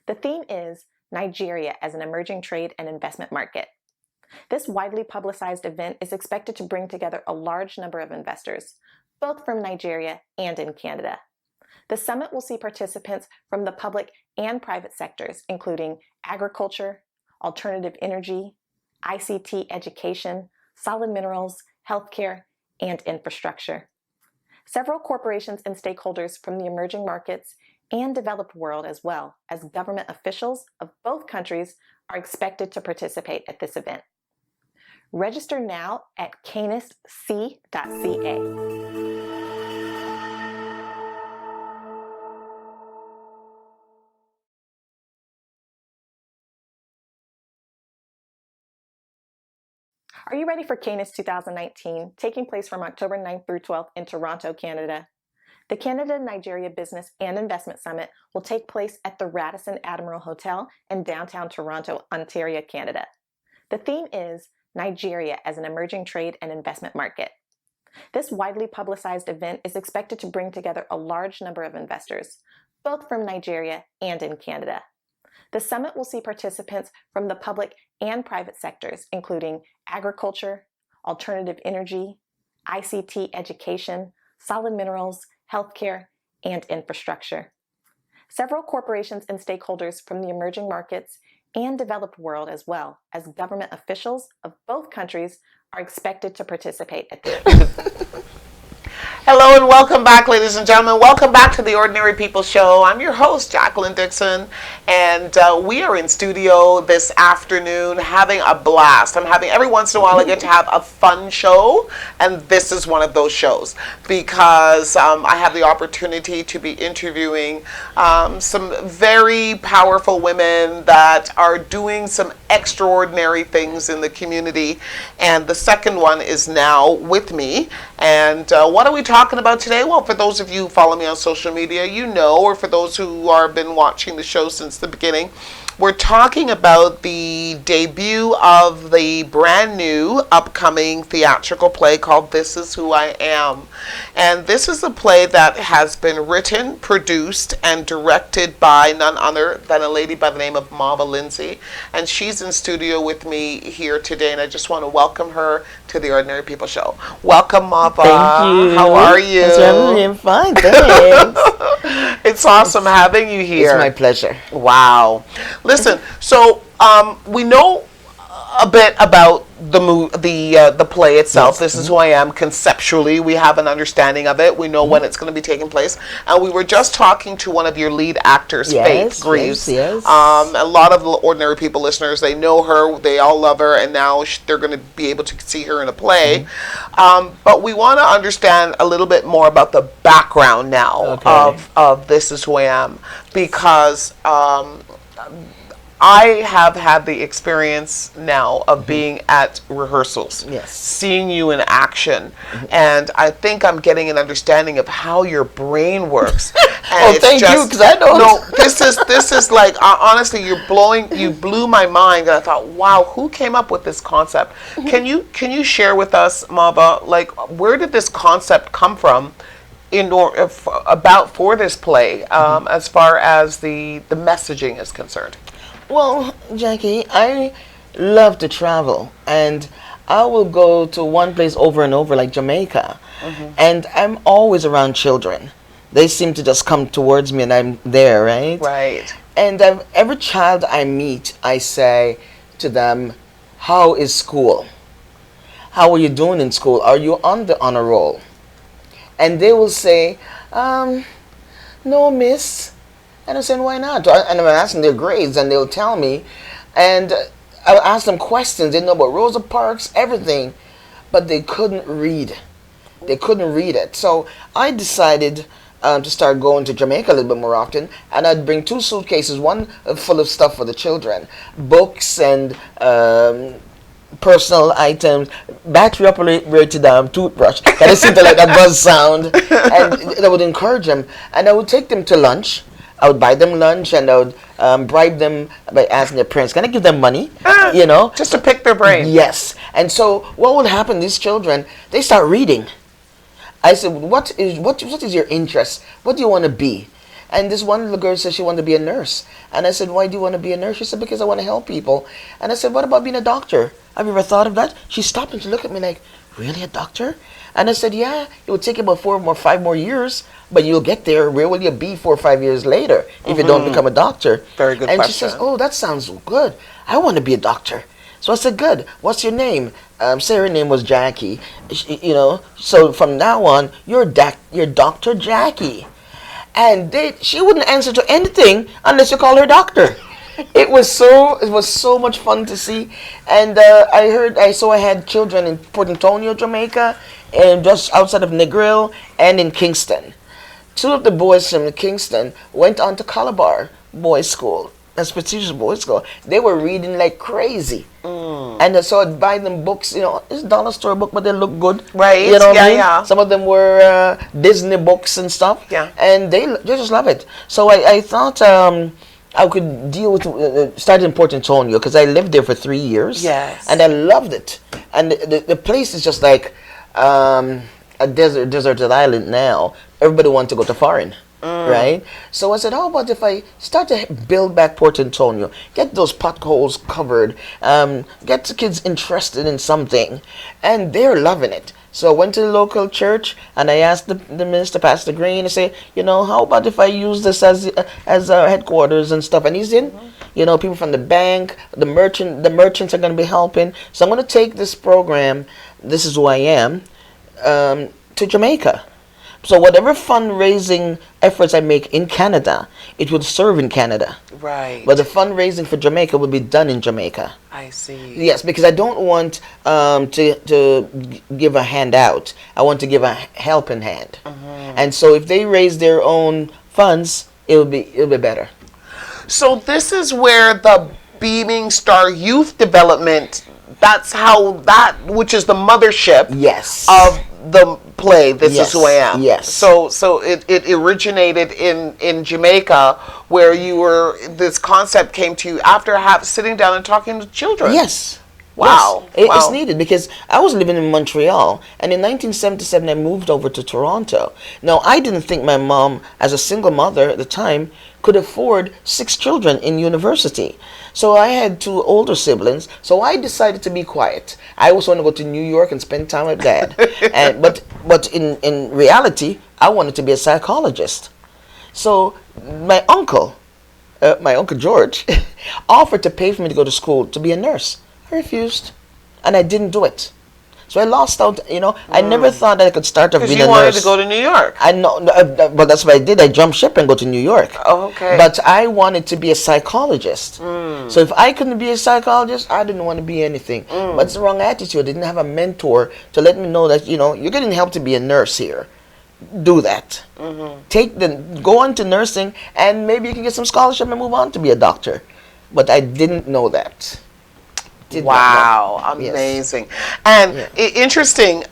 The theme is Nigeria as an Emerging Trade and Investment Market. This widely publicized event is expected to bring together a large number of investors, both from Nigeria and in Canada. The summit will see participants from the public and private sectors, including agriculture, alternative energy, ICT education, solid minerals, healthcare, and infrastructure. Several corporations and stakeholders from the emerging markets and developed world, as well as government officials of both countries, are expected to participate at this event. Register now at canisc.ca. Are you ready for Canis 2019, taking place from October 9th through 12th in Toronto, Canada? The Canada-Nigeria Business and Investment Summit will take place at the Radisson Admiral Hotel in downtown Toronto, Ontario, Canada. The theme is Nigeria as an Emerging Trade and Investment Market. This widely publicized event is expected to bring together a large number of investors, both from Nigeria and in Canada. The summit will see participants from the public and private sectors, including agriculture, alternative energy, ICT education, solid minerals, healthcare, and infrastructure. Several corporations and stakeholders from the emerging markets and developed world, as well as government officials of both countries, are expected to participate at the event. Hello and welcome back, ladies and gentlemen. Welcome back to the Ordinary People Show. I'm your host, Jacqueline Dixon, and we are in studio this afternoon having a blast. Every once in a while I get to have a fun show, and this is one of those shows because I have the opportunity to be interviewing some very powerful women that are doing some extraordinary things in the community, and the second one is now with me. And what are we talking about today? Well, for those of you who follow me on social media, you know, or for those who have been watching the show since the beginning, we're talking about the debut of the brand new upcoming theatrical play called This Is Who I Am. And this is a play that has been written, produced, and directed by none other than a lady by the name of Mava Lindsay. And she's in studio with me here today, and I just want to welcome her to the Ordinary People Show. Welcome, Mava. Thank you. How are you? I'm fine, thanks. It's awesome having you here. It's my pleasure. Wow. Listen, so we know a bit about the play itself. Yes. This is who I am. Conceptually, we have an understanding of it. We know when it's going to be taking place, and we were just talking to one of your lead actors, Yes, Faith Greaves. yes. A lot of the Ordinary People listeners, they know her, they all love her, and now they're going to be able to see her in a play. But we want to understand a little bit more about the background now of This Is Who I Am, because I have had the experience now of being at rehearsals, Yes. seeing you in action, and I think I'm getting an understanding of how your brain works. And Oh, it's thank you, 'cause I don't. No, this is like honestly, you blew my mind, and I thought, wow, who came up with this concept? Can you share with us, Maba, like where did this concept come from? For this play, as far as the messaging is concerned. Well, Jackie, I love to travel, and I will go to one place over and over, like Jamaica, and I'm always around children. They seem to just come towards me, and I'm there, right? Right. And every child I meet, I say to them, "How is school? How are you doing in school? Are you on the honor roll?" And they will say, "No, miss." And I'm saying, "Why not?" And I'm asking their grades, and they'll tell me. And I'll ask them questions. They know about Rosa Parks, everything, but they couldn't read. They couldn't read it. So I decided to start going to Jamaica a little bit more often, and I'd bring 2 suitcases, one full of stuff for the children, books and personal items, battery operated toothbrush. And I seem to like that buzz sound, and I would encourage them, and I would take them to lunch. I would buy them lunch, and I would bribe them by asking their parents, "Can I give them money?" You know, Just to pick their brain. yes. And so what would happen? These children, they start reading. I said, what is your interest? What do you want to be?" And this one little girl said she wanted to be a nurse. And I said, "Why do you want to be a nurse?" She said, "Because I want to help people." And I said, "What about being a doctor? Have you ever thought of that?" She stopped and she looked at me like, "Really, a doctor?" And I said, "Yeah, it would take you about 5 more years, but you'll get there. Where will you be 4 or 5 years later if you don't become a doctor?" Very good and question. she says, "Oh, that sounds good. I want to be a doctor." So I said, "Good. What's your name?" Say her name was Jackie. So from now on, you're Dr. Jackie. And she wouldn't answer to anything unless you call her doctor. It was so much fun to see. And I saw I had children in Port Antonio, Jamaica, and just outside of Negril, and in Kingston. 2 of the boys from Kingston went on to Calabar Boys School, a prestigious boys school. They were reading like crazy. And so I'd buy them books, it's a dollar store book, but they look good. Right. You know what Yeah, I mean? yeah. Some of them were Disney books and stuff. Yeah. And they just love it. So I thought I could deal with, start in Port Antonio, because I lived there for 3 years. Yes. And I loved it. And the place is just like a deserted island now. Everybody wants to go to foreign. Right? So I said, how about if I start to build back Port Antonio, get those potholes covered, get the kids interested in something, and they're loving it. So I went to the local church, and I asked the minister, Pastor Green, to say, how about if I use this as headquarters and stuff? And he's in. People from the bank, the merchants are going to be helping. So I'm going to take this program, This Is Who I Am, to Jamaica. So whatever fundraising efforts I make in Canada, it would serve in Canada. Right. But the fundraising for Jamaica will be done in Jamaica. I see. Yes, because I don't want to give a handout. I want to give a helping hand. And so if they raise their own funds, it'll be better. So this is where the Beaming Star Youth Development, which is the mothership Yes. of the play, This Yes, Is Who I Am. yes. So it originated in Jamaica, where this concept came to you after sitting down and talking to children. Yes. Wow. Yes. Wow. It's needed, because I was living in Montreal, and in 1977 I moved over to Toronto. Now, I didn't think my mom, as a single mother at the time, could afford 6 children in university. So I had 2 older siblings, so I decided to be quiet. I always wanted to go to New York and spend time with Dad. But in reality, I wanted to be a psychologist. So my uncle George, offered to pay for me to go to school to be a nurse. I refused, and I didn't do it. So I lost out. I never thought that I could start off Because being you a wanted nurse. to go to New York. I know, but that's what I did. I jumped ship and go to New York. Oh, okay. But I wanted to be a psychologist. So if I couldn't be a psychologist, I didn't want to be anything. But it's the wrong attitude. I didn't have a mentor to let me know that you're getting help to be a nurse here. Do that. Go on to nursing, and maybe you can get some scholarship and move on to be a doctor. But I didn't know that. Did not know. Wow, Yes. amazing. And interesting,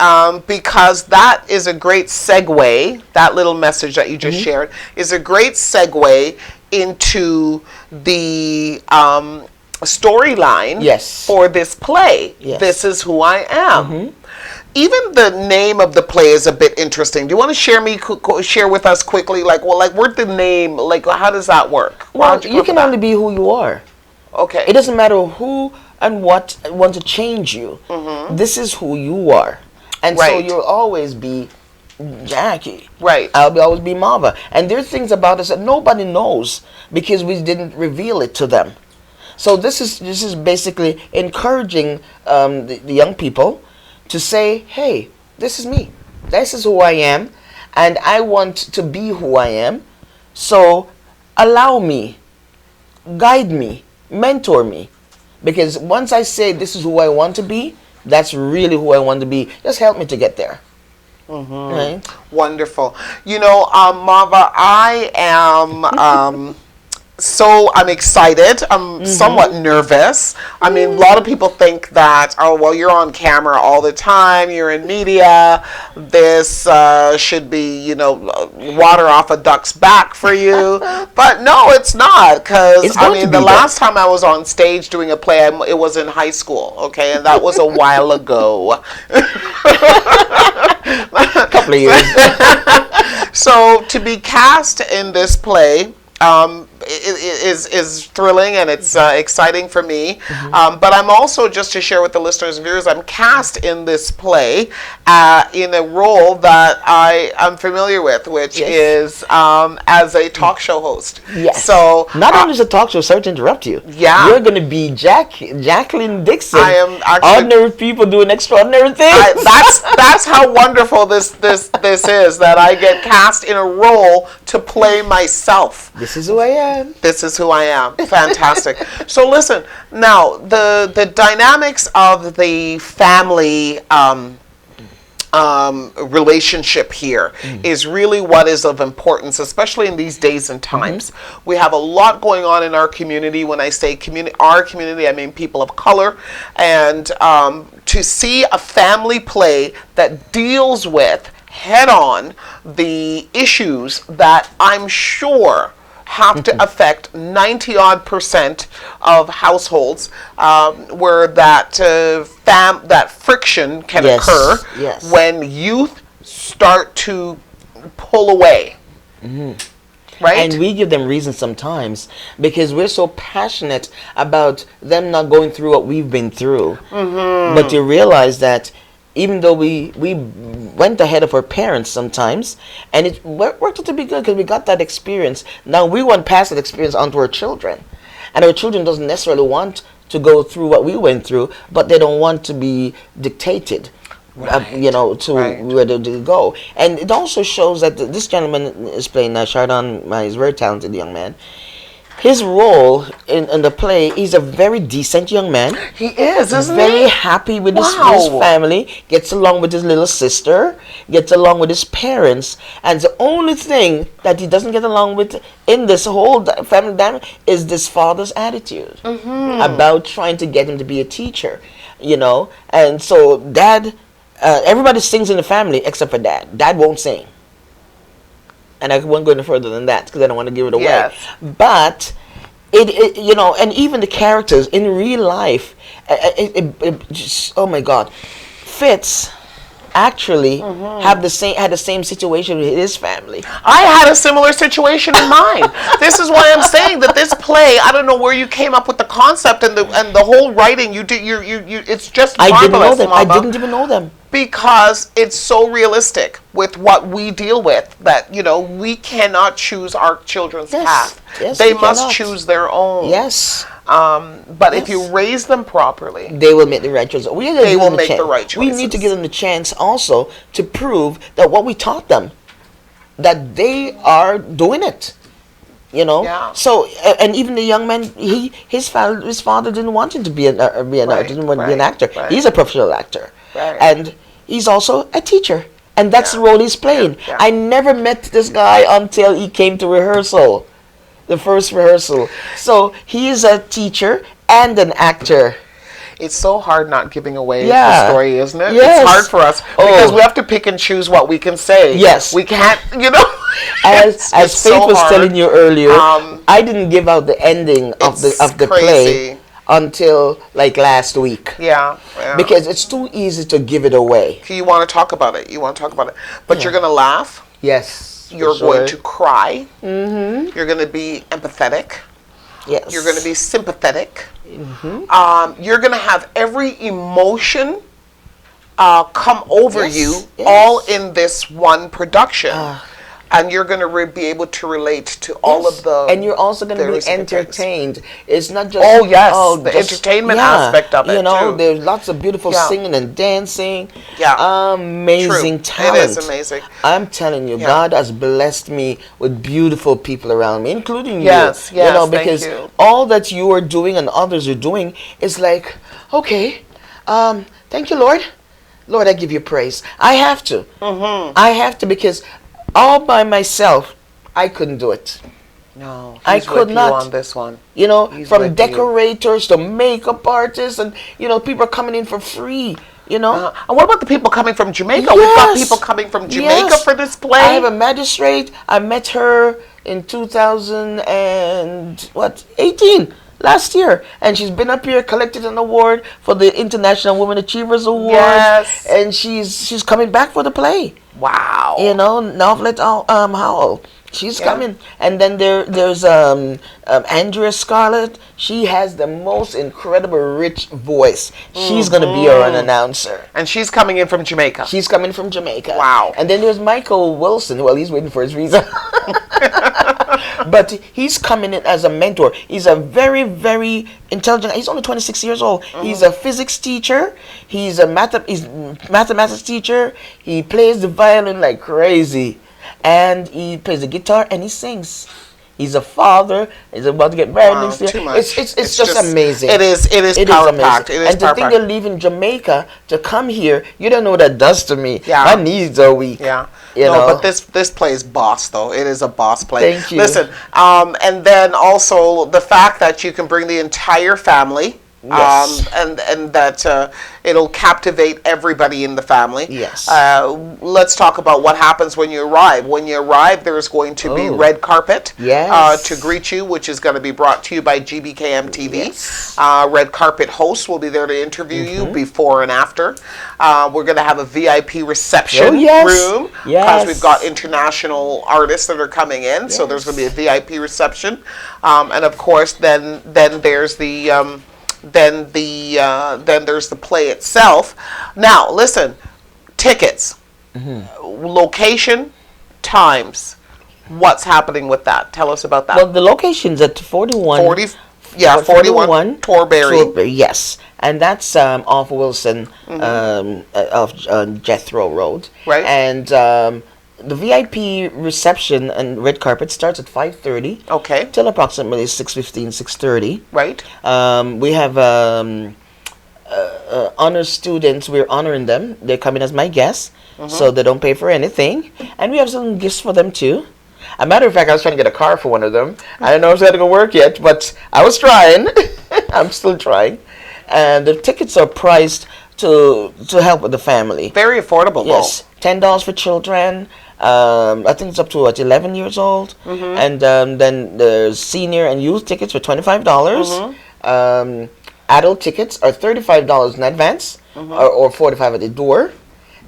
because that is a great segue, that little message that you just shared is a great segue into the storyline Yes. for this play. Yes. This is who I am. Even the name of the play is a bit interesting. Do you want to share with us quickly, where'd the name, how does that work? Well, you can only be who you are. Okay. It doesn't matter who and what want to change you. This is who you are. And so Right. you'll always be Jackie. Right. I'll always be Marva. And there are things about us that nobody knows because we didn't reveal it to them. So this is basically encouraging the young people to say, hey, this is me. This is who I am. And I want to be who I am. So allow me, guide me, mentor me. Because once I say this is who I want to be, that's really who I want to be. Just help me to get there. Right? Wonderful. Marva, I am I'm excited. I'm somewhat nervous. I mean, a lot of people think that, oh, well, you're on camera all the time. You're in media. This should be, water off a duck's back for you. But no, it's not. Because, It's I going to mean, be the that. last time I was on stage doing a play, it was in high school, okay? And that was a while ago. A couple of years. So to be cast in this play is thrilling, and it's exciting for me. But I'm also, just to share with the listeners and viewers, I'm cast in this play in a role that I'm familiar with, which is as a talk show host. Yes. So not only is a talk show, sorry to interrupt you. Yeah. You're going to be Jacqueline Dixon. I am actually- Ordinary people doing extraordinary things. that's how wonderful this is, that I get cast in a role to play myself. This is who I am. This is who I am. Fantastic. So listen, now the dynamics of the family relationship here is really what is of importance, especially in these days and times. We have a lot going on in our community. When I say our community, I mean people of color. And to see a family play that deals with head-on the issues that I'm sure have to affect 90-odd% of households where that friction can occur when youth start to pull away. Right? And we give them reasons sometimes because we're so passionate about them not going through what we've been through. But you realize that even though we went ahead of our parents sometimes, and it worked out to be good because we got that experience. Now we want to pass that experience on to our children. And our children doesn't necessarily want to go through what we went through, but they don't want to be dictated. To where they go. And it also shows that this gentleman is playing Chardon, he's a very talented young man. His role in the play, he's a very decent young man. He is, isn't very he? happy with his family, gets along with his little sister, gets along with his parents, and the only thing that he doesn't get along with in this whole family dynamic is this father's attitude about trying to get him to be a teacher, And so dad, everybody sings in the family except for dad. Dad won't sing. And I won't go any further than that because I don't want to give it away. Yes. But and even the characters in real life, it just, oh my God, Fitz actually had the same situation with his family. I had a similar situation in mine. This is why I'm saying that this play, I don't know where you came up with the concept and the whole writing. You it's just marvelous. I didn't know them. Mama. I didn't even know them. Because it's so realistic with what we deal with that, we cannot choose our children's path. Yes, They we must cannot. choose their own. Yes. But if you raise them properly, they will make the right choice. They will make the right We need to choices. give them the chance also to prove that what we taught them, that they are doing it. You know. Yeah. So and even the young man, his father didn't want him to be an didn't want to be an actor. right. He's a professional actor, Right. and he's also a teacher, and that's the role he's playing. Yeah. I never met this guy until he came to rehearsal, the first rehearsal. So he is a teacher and an actor. it's so hard not giving away the Yeah. story, isn't it? Yes. It's hard for us because Oh. we have to pick and choose what we can say. Yes. We can't, you know. As It's Faith so was hard. telling you earlier, Um, I didn't give out the ending of it's the crazy. play until like last week. Yeah. Because it's too easy to give it away. you want to talk about it. You want to talk about it. But you're going to laugh. Yes. You're for going sure. to cry. Mm-hmm. You're going to be empathetic. Yes. You're going to be sympathetic. You're going to have every emotion come over Yes, you, yes. all in this one production. And you're going to be able to relate to all of the. And you're also going to be various different things. entertained. It's not just Oh, yes, the entertainment aspect of You it, know, too. there's lots of beautiful Yeah. singing and dancing. Yeah. Amazing True. talent. It is amazing. I'm telling you, Yeah. God has blessed me with beautiful people around me, including Yes, you. You yes, know, thank because you. all that you are doing and others are doing is like, okay, thank you, Lord. Lord, I give you praise. I have to. Mm-hmm. I have to, because all by myself, I couldn't do it. No, I he's could with not. you on this one. You know, He's from with you. decorators to makeup artists, and you know, people are coming in for free. You know, And what about the people coming from Jamaica? We've got Yes. people coming from Jamaica Yes. for this play. I have a magistrate. I met her in 2018 last year, and she's been up here, collected an award for the International Women Achievers Award. Yes. And she's coming back for the play. Wow. You know, Novelet Howell. She's Yeah. coming. And then there's Andrea Scarlett. She has the most incredible rich voice. She's going to be an announcer. And she's coming in from Jamaica. She's coming from Jamaica. Wow. And then there's Michael Wilson. Well, he's waiting for his visa. But he's coming in as a mentor. He's a very, very intelligent. He's only 26 years old. He's a physics teacher. He's a mathematics teacher. He plays the violin like crazy. And he plays the guitar and he sings. He's a father. He's about to get married Wow, next year. too much. It's just amazing. It is power packed. It is And to power think packed. they're leaving Jamaica to come here, you don't know what that does to me. Yeah. My knees are weak. Yeah. You no, know? but this play is boss, though. It is a boss play. Thank you. Listen, and then also the fact that you can bring the entire family. Yes. And that it'll captivate everybody in the family. Yes. Let's talk about what happens when you arrive. When you arrive, there's going to be Oh. red carpet Yes. to greet you, which is going to be brought to you by GBKM TV. Yes. Red carpet hosts will be there to interview you before and after. We're going to have a VIP reception Oh, yes. room because Yes. we've got international artists that are coming in. So there's going to be a VIP reception, and of course, then there's the then there's the play itself. Now, listen, tickets, location, times. What's happening with that? Tell us about that. Well, the location's at 41. 41 Torberry. Yes. And that's off Wilson, off Jethro Road. Right. And the VIP reception and red carpet starts at 5:30 Okay. till approximately 6:15, 6:30. Right. We have honor students. We're honoring them. They're coming as my guests, so they don't pay for anything. And we have some gifts for them too. A matter of fact, I was trying to get a car for one of them. I don't know if it's going to work yet, but I was trying. I'm still trying. And the tickets are priced to help with the family. Very affordable, Yes, $10 for children. I think it's up to 11 years old, and then there's senior and youth tickets for $25. Adult tickets are $35 in advance, or $45 at the door,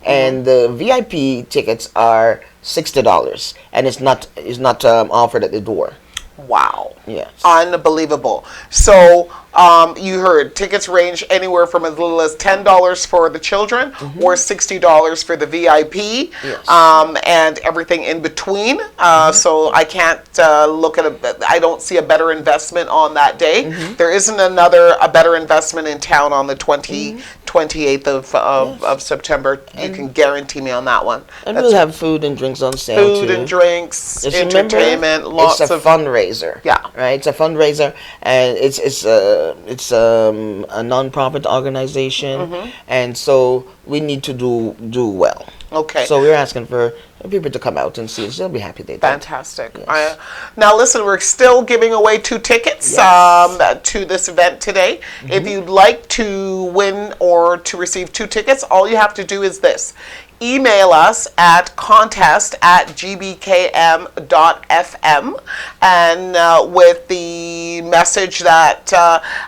and the VIP tickets are $60, and it's not offered at the door. Wow. Yes. Unbelievable. So You heard tickets range anywhere from as little as $10 for the children or $60 for the VIP, Yes. and everything in between. So I can't look at I don't see a better investment on that day. There isn't a better investment in town on the 28th of September. You can guarantee me on that one. And we'll have food and drinks on sale Food too. and drinks, Just remember, entertainment, lots it's a of fundraiser. Yeah. Right. It's a fundraiser, and it's a non-profit organization, and so we need to do well. Okay. So we're asking for people to come out and see us. They'll be happy they did. Fantastic. Yes. Now, listen, we're still giving away 2 tickets Yes. to this event today. If you'd like to win or to receive 2 tickets, all you have to do is this. Email us at contest@gbkm.fm and with the message that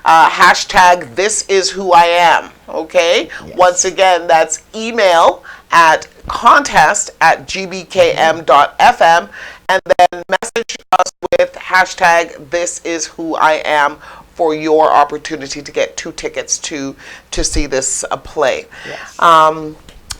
hashtag this is who I am. Okay? Yes. Once again, that's email at contest@gbkm.fm and then message us with hashtag this is who I am for your opportunity to get 2 tickets to see this play. Yes.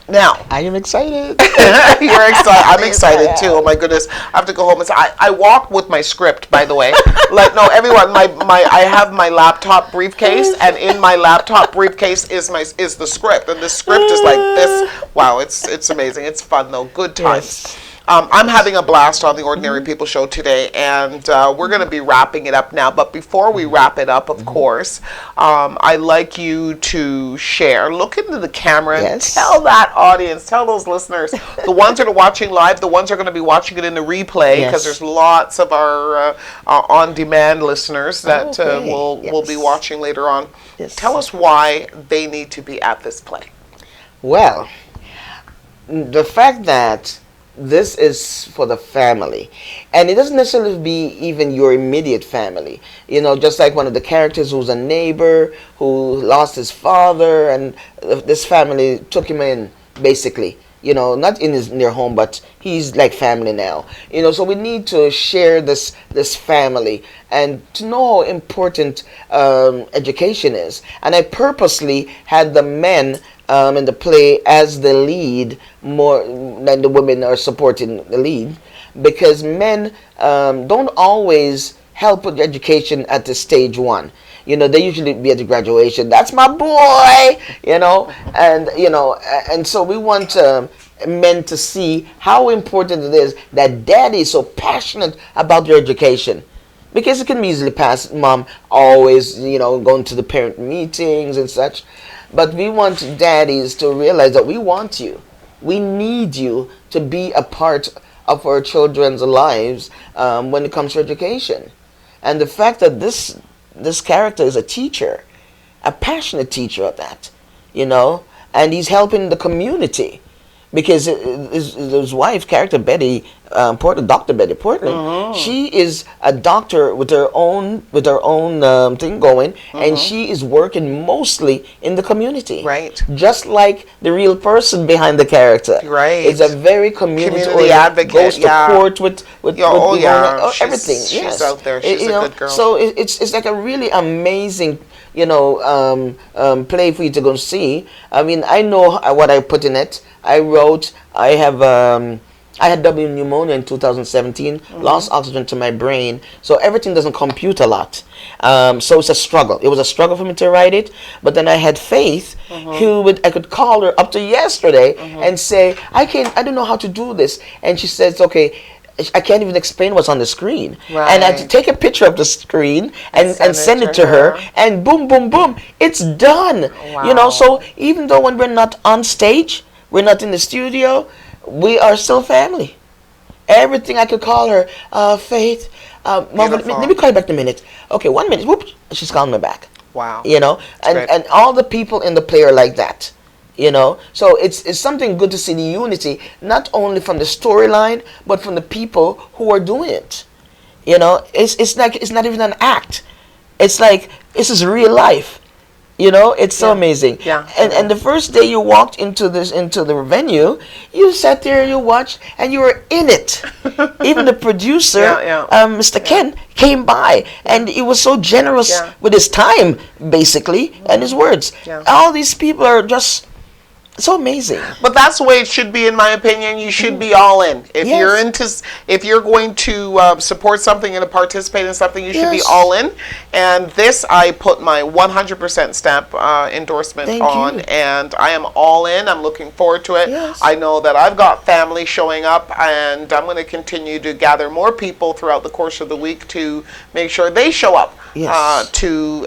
Now, I am excited. you're excited. I'm excited too. Oh my goodness, I have to go home and I walk with my script, by the way. Like no, everyone, I have my laptop briefcase, and in my laptop briefcase is the script, and the script is like this. Wow, it's amazing. It's fun though. Good times. Yes. I'm having a blast on the Ordinary People Show today, and we're going to be wrapping it up now. But before we wrap it up, of course, I'd like you to share. Look into the camera and Yes. tell that audience, tell those listeners, the ones that are watching live, the ones that are going to be watching it in the replay, because Yes. there's lots of our on-demand listeners that Okay. will be Yes. watching later on. Yes. Tell us why they need to be at this play. Well, the fact that this is for the family, and it doesn't necessarily be even your immediate family. You know, just like one of the characters who's a neighbor who lost his father, and this family took him in, basically. You know, not in their home, but he's like family now. You know, so we need to share this family and to know how important education is. And I purposely had the men in the play as the lead more than the women are supporting the lead, because men don't always help with education at the stage 1. You know, they usually be at the graduation. That's my boy, and so we want men to see how important it is that daddy is so passionate about their education. Because it can be easily passed, mom always, going to the parent meetings and such. But we want daddies to realize that we want you. We need you to be a part of our children's lives when it comes to education. And the fact that this character is a teacher, a passionate teacher at that, and he's helping the community. Because his wife, character Betty Portland, Dr. Betty Portland, she is a doctor with her own thing going, and she is working mostly in the community. Right. Just like the real person behind the character. Right. It's a very community advocate. Goes to court with everything. She's Yes. out there. She's a good girl. So it's like a really amazing play for you to go see. I mean, I know what I put in it. I had double pneumonia in 2017, lost oxygen to my brain, so everything doesn't compute a lot. So it's a struggle. It was a struggle for me to write it, but then I had Faith, I could call her up to yesterday and say, I don't know how to do this. And she says, okay, I can't even explain what's on the screen. Right. And I had to take a picture of the screen and send it to her, and boom, boom, boom, it's done. Wow. So even though when we're not on stage, we're not in the studio, we are still family. Everything I could call her, Faith, Mom, let me call you back in a minute. Okay, 1 minute, whoop, she's calling me back. Wow. And all the people in the play are like that. So it's something good to see the unity, not only from the storyline, but from the people who are doing it. It's like, it's not even an act. It's like, this is real life. You know, it's so Yeah. amazing. Yeah. And the first day you walked into the venue, you sat there, you watched, and you were in it. Even the producer, Yeah, yeah. Mr. Ken, came by, and he was so generous Yeah. with his time, basically, and his words. Yeah. All these people are just so amazing. But that's the way it should be, in my opinion. You should be all in. If Yes. you're if you're going to support something and to participate in something, you should be Yes. all in. And this, I put my 100% stamp endorsement Thank on, you. and I am all in. I'm looking forward to it. Yes. I know that I've got family showing up, and I'm going to continue to gather more people throughout the course of the week to make sure they show up. Yes. To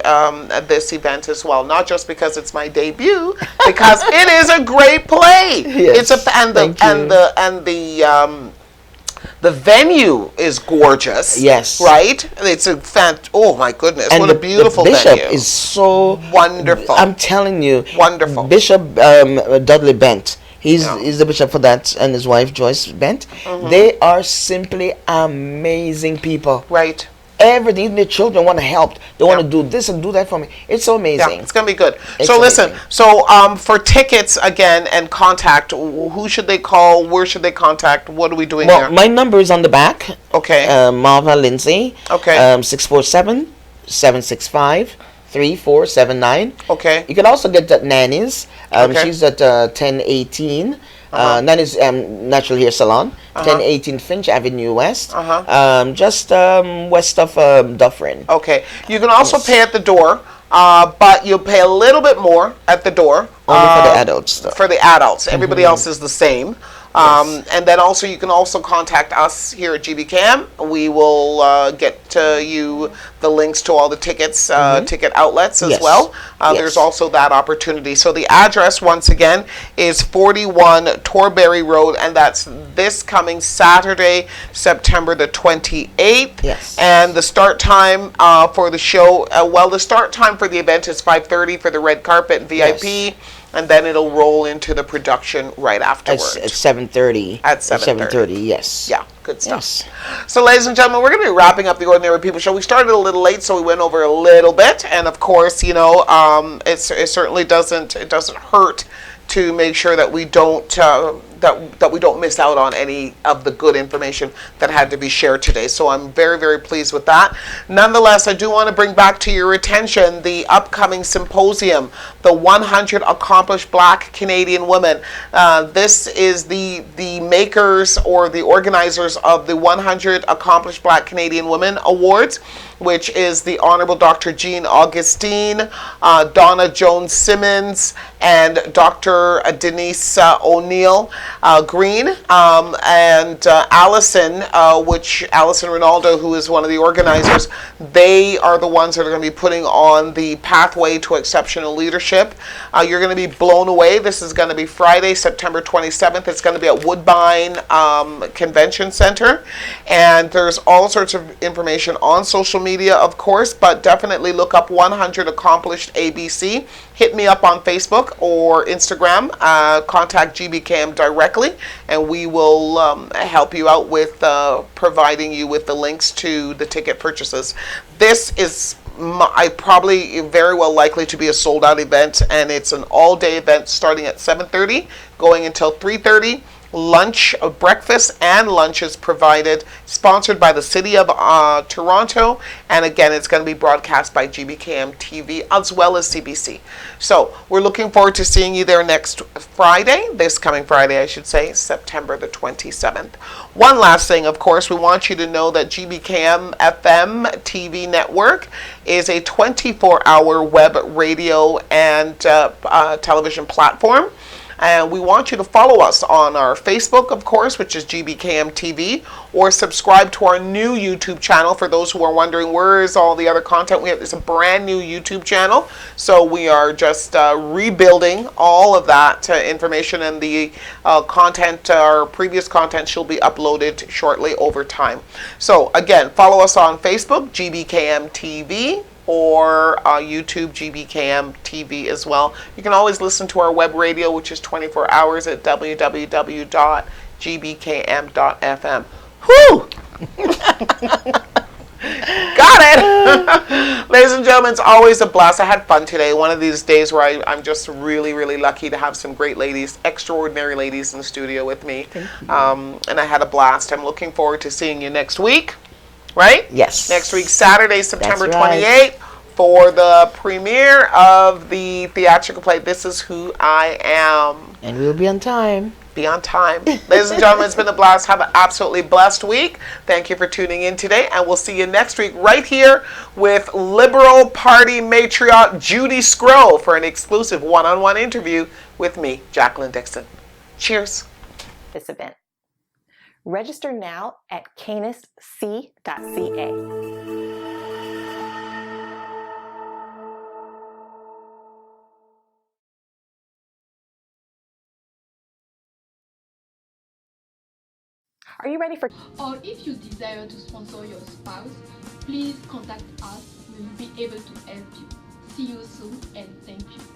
this event as well, not just because it's my debut, because it is a great play. Yes. It's a and the Thank you. and the venue is gorgeous. Yes. right. It's a oh my goodness, And what a beautiful the bishop venue. is so Wonderful. I'm telling you, Wonderful. Bishop Dudley Bent. He's Yeah. he's the bishop for that, and his wife Joyce Bent. They are simply amazing people. Right. Everything, even the children want to help. They want Yeah. to do this and do that for me. It's so Yeah, amazing. it's gonna be good. It's So listen, amazing. so for tickets again and contact, who should they call? Where should they contact? What are we doing Well, there? my number is on the back. Okay. Marva Lindsay. Okay. 647-765-3479. Okay. You can also get that Nanny's. Okay. She's at 1018. Nanny's Natural Hair Salon, 1018 Finch Avenue West. Just west of Dufferin. Okay. You can also pay at the door, but you'll pay a little bit more at the door. Only for the adults, though. For the adults. Everybody else is the same. And then also you can also contact us here at GBCAM. We will get you the links to all the tickets, ticket outlets as Yes. well. Yes. There's also that opportunity. So the address, once again, is 41 Torberry Road, and that's this coming Saturday, September the 28th. Yes. And the start time for the show, the start time for the event is 5:30 for the red carpet and VIP. And then it'll roll into the production right afterwards. At 7:30. At 7:30. 7:30, yes. Yeah, good stuff. Yes. So, ladies and gentlemen, we're going to be wrapping up the Ordinary People Show. We started a little late, so we went over a little bit, and of course, you know, it certainly doesn't hurt to make sure that we don't that we don't miss out on any of the good information that had to be shared today. So I'm very, very pleased with that. Nonetheless, I do want to bring back to your attention the upcoming symposium, the 100 Accomplished Black Canadian Women. This is the makers or the organizers of the 100 Accomplished Black Canadian Women Awards, which is the Honorable Dr. Jean Augustine, Donna Jones Simmons, and Dr. Denise O'Neill Green, and Allison Ronaldo, who is one of the organizers. They are the ones that are going to be putting on the Pathway to Exceptional Leadership. You're going to be blown away. This is going to be Friday, September 27th. It's going to be at Woodbine Convention Center, and there's all sorts of information on social media, of course, but definitely look up 100 Accomplished ABC. Hit me up on Facebook or Instagram. Contact GBCAM directly, and we will help you out with providing you with the links to the ticket purchases. This is probably very well likely to be a sold-out event, and it's an all-day event starting at 7:30, going until 3:30. Lunch, breakfast and lunch is provided, sponsored by the City of Toronto, and again, it's going to be broadcast by GBCAM TV as well as CBC. So we're looking forward to seeing you there next Friday, this coming Friday, I should say, September the 27th. One last thing, of course, we want you to know that GBCAM FM TV network is a 24-hour web radio and television platform. And we want you to follow us on our Facebook, of course, which is GBCAM TV, or subscribe to our new YouTube channel. For those who are wondering, where is all the other content? It's a brand new YouTube channel. So we are just rebuilding all of that information, and the content, our previous content, shall be uploaded shortly over time. So again, follow us on Facebook, GBCAM TV, or YouTube GBCAM TV as well. You can always listen to our web radio, which is 24 hours at www.gbkm.fm. Whew! Got it! Ladies and gentlemen, it's always a blast. I had fun today. One of these days where I'm just really, really lucky to have some great ladies, extraordinary ladies in the studio with me. And I had a blast. I'm looking forward to seeing you next week, right? Yes. Next week, Saturday, September That's right. 28th, for the premiere of the theatrical play, This Is Who I Am. And we'll be on time. Be on time. Ladies and gentlemen, it's been a blast. Have an absolutely blessed week. Thank you for tuning in today, and we'll see you next week right here with Liberal Party matriarch Judy Scroll for an exclusive one-on-one interview with me, Jacqueline Dixon. Cheers. This event. Register now at canisc.ca. Are you ready for Or if you desire to sponsor your spouse, please contact us. We will be able to help you. See you soon and thank you.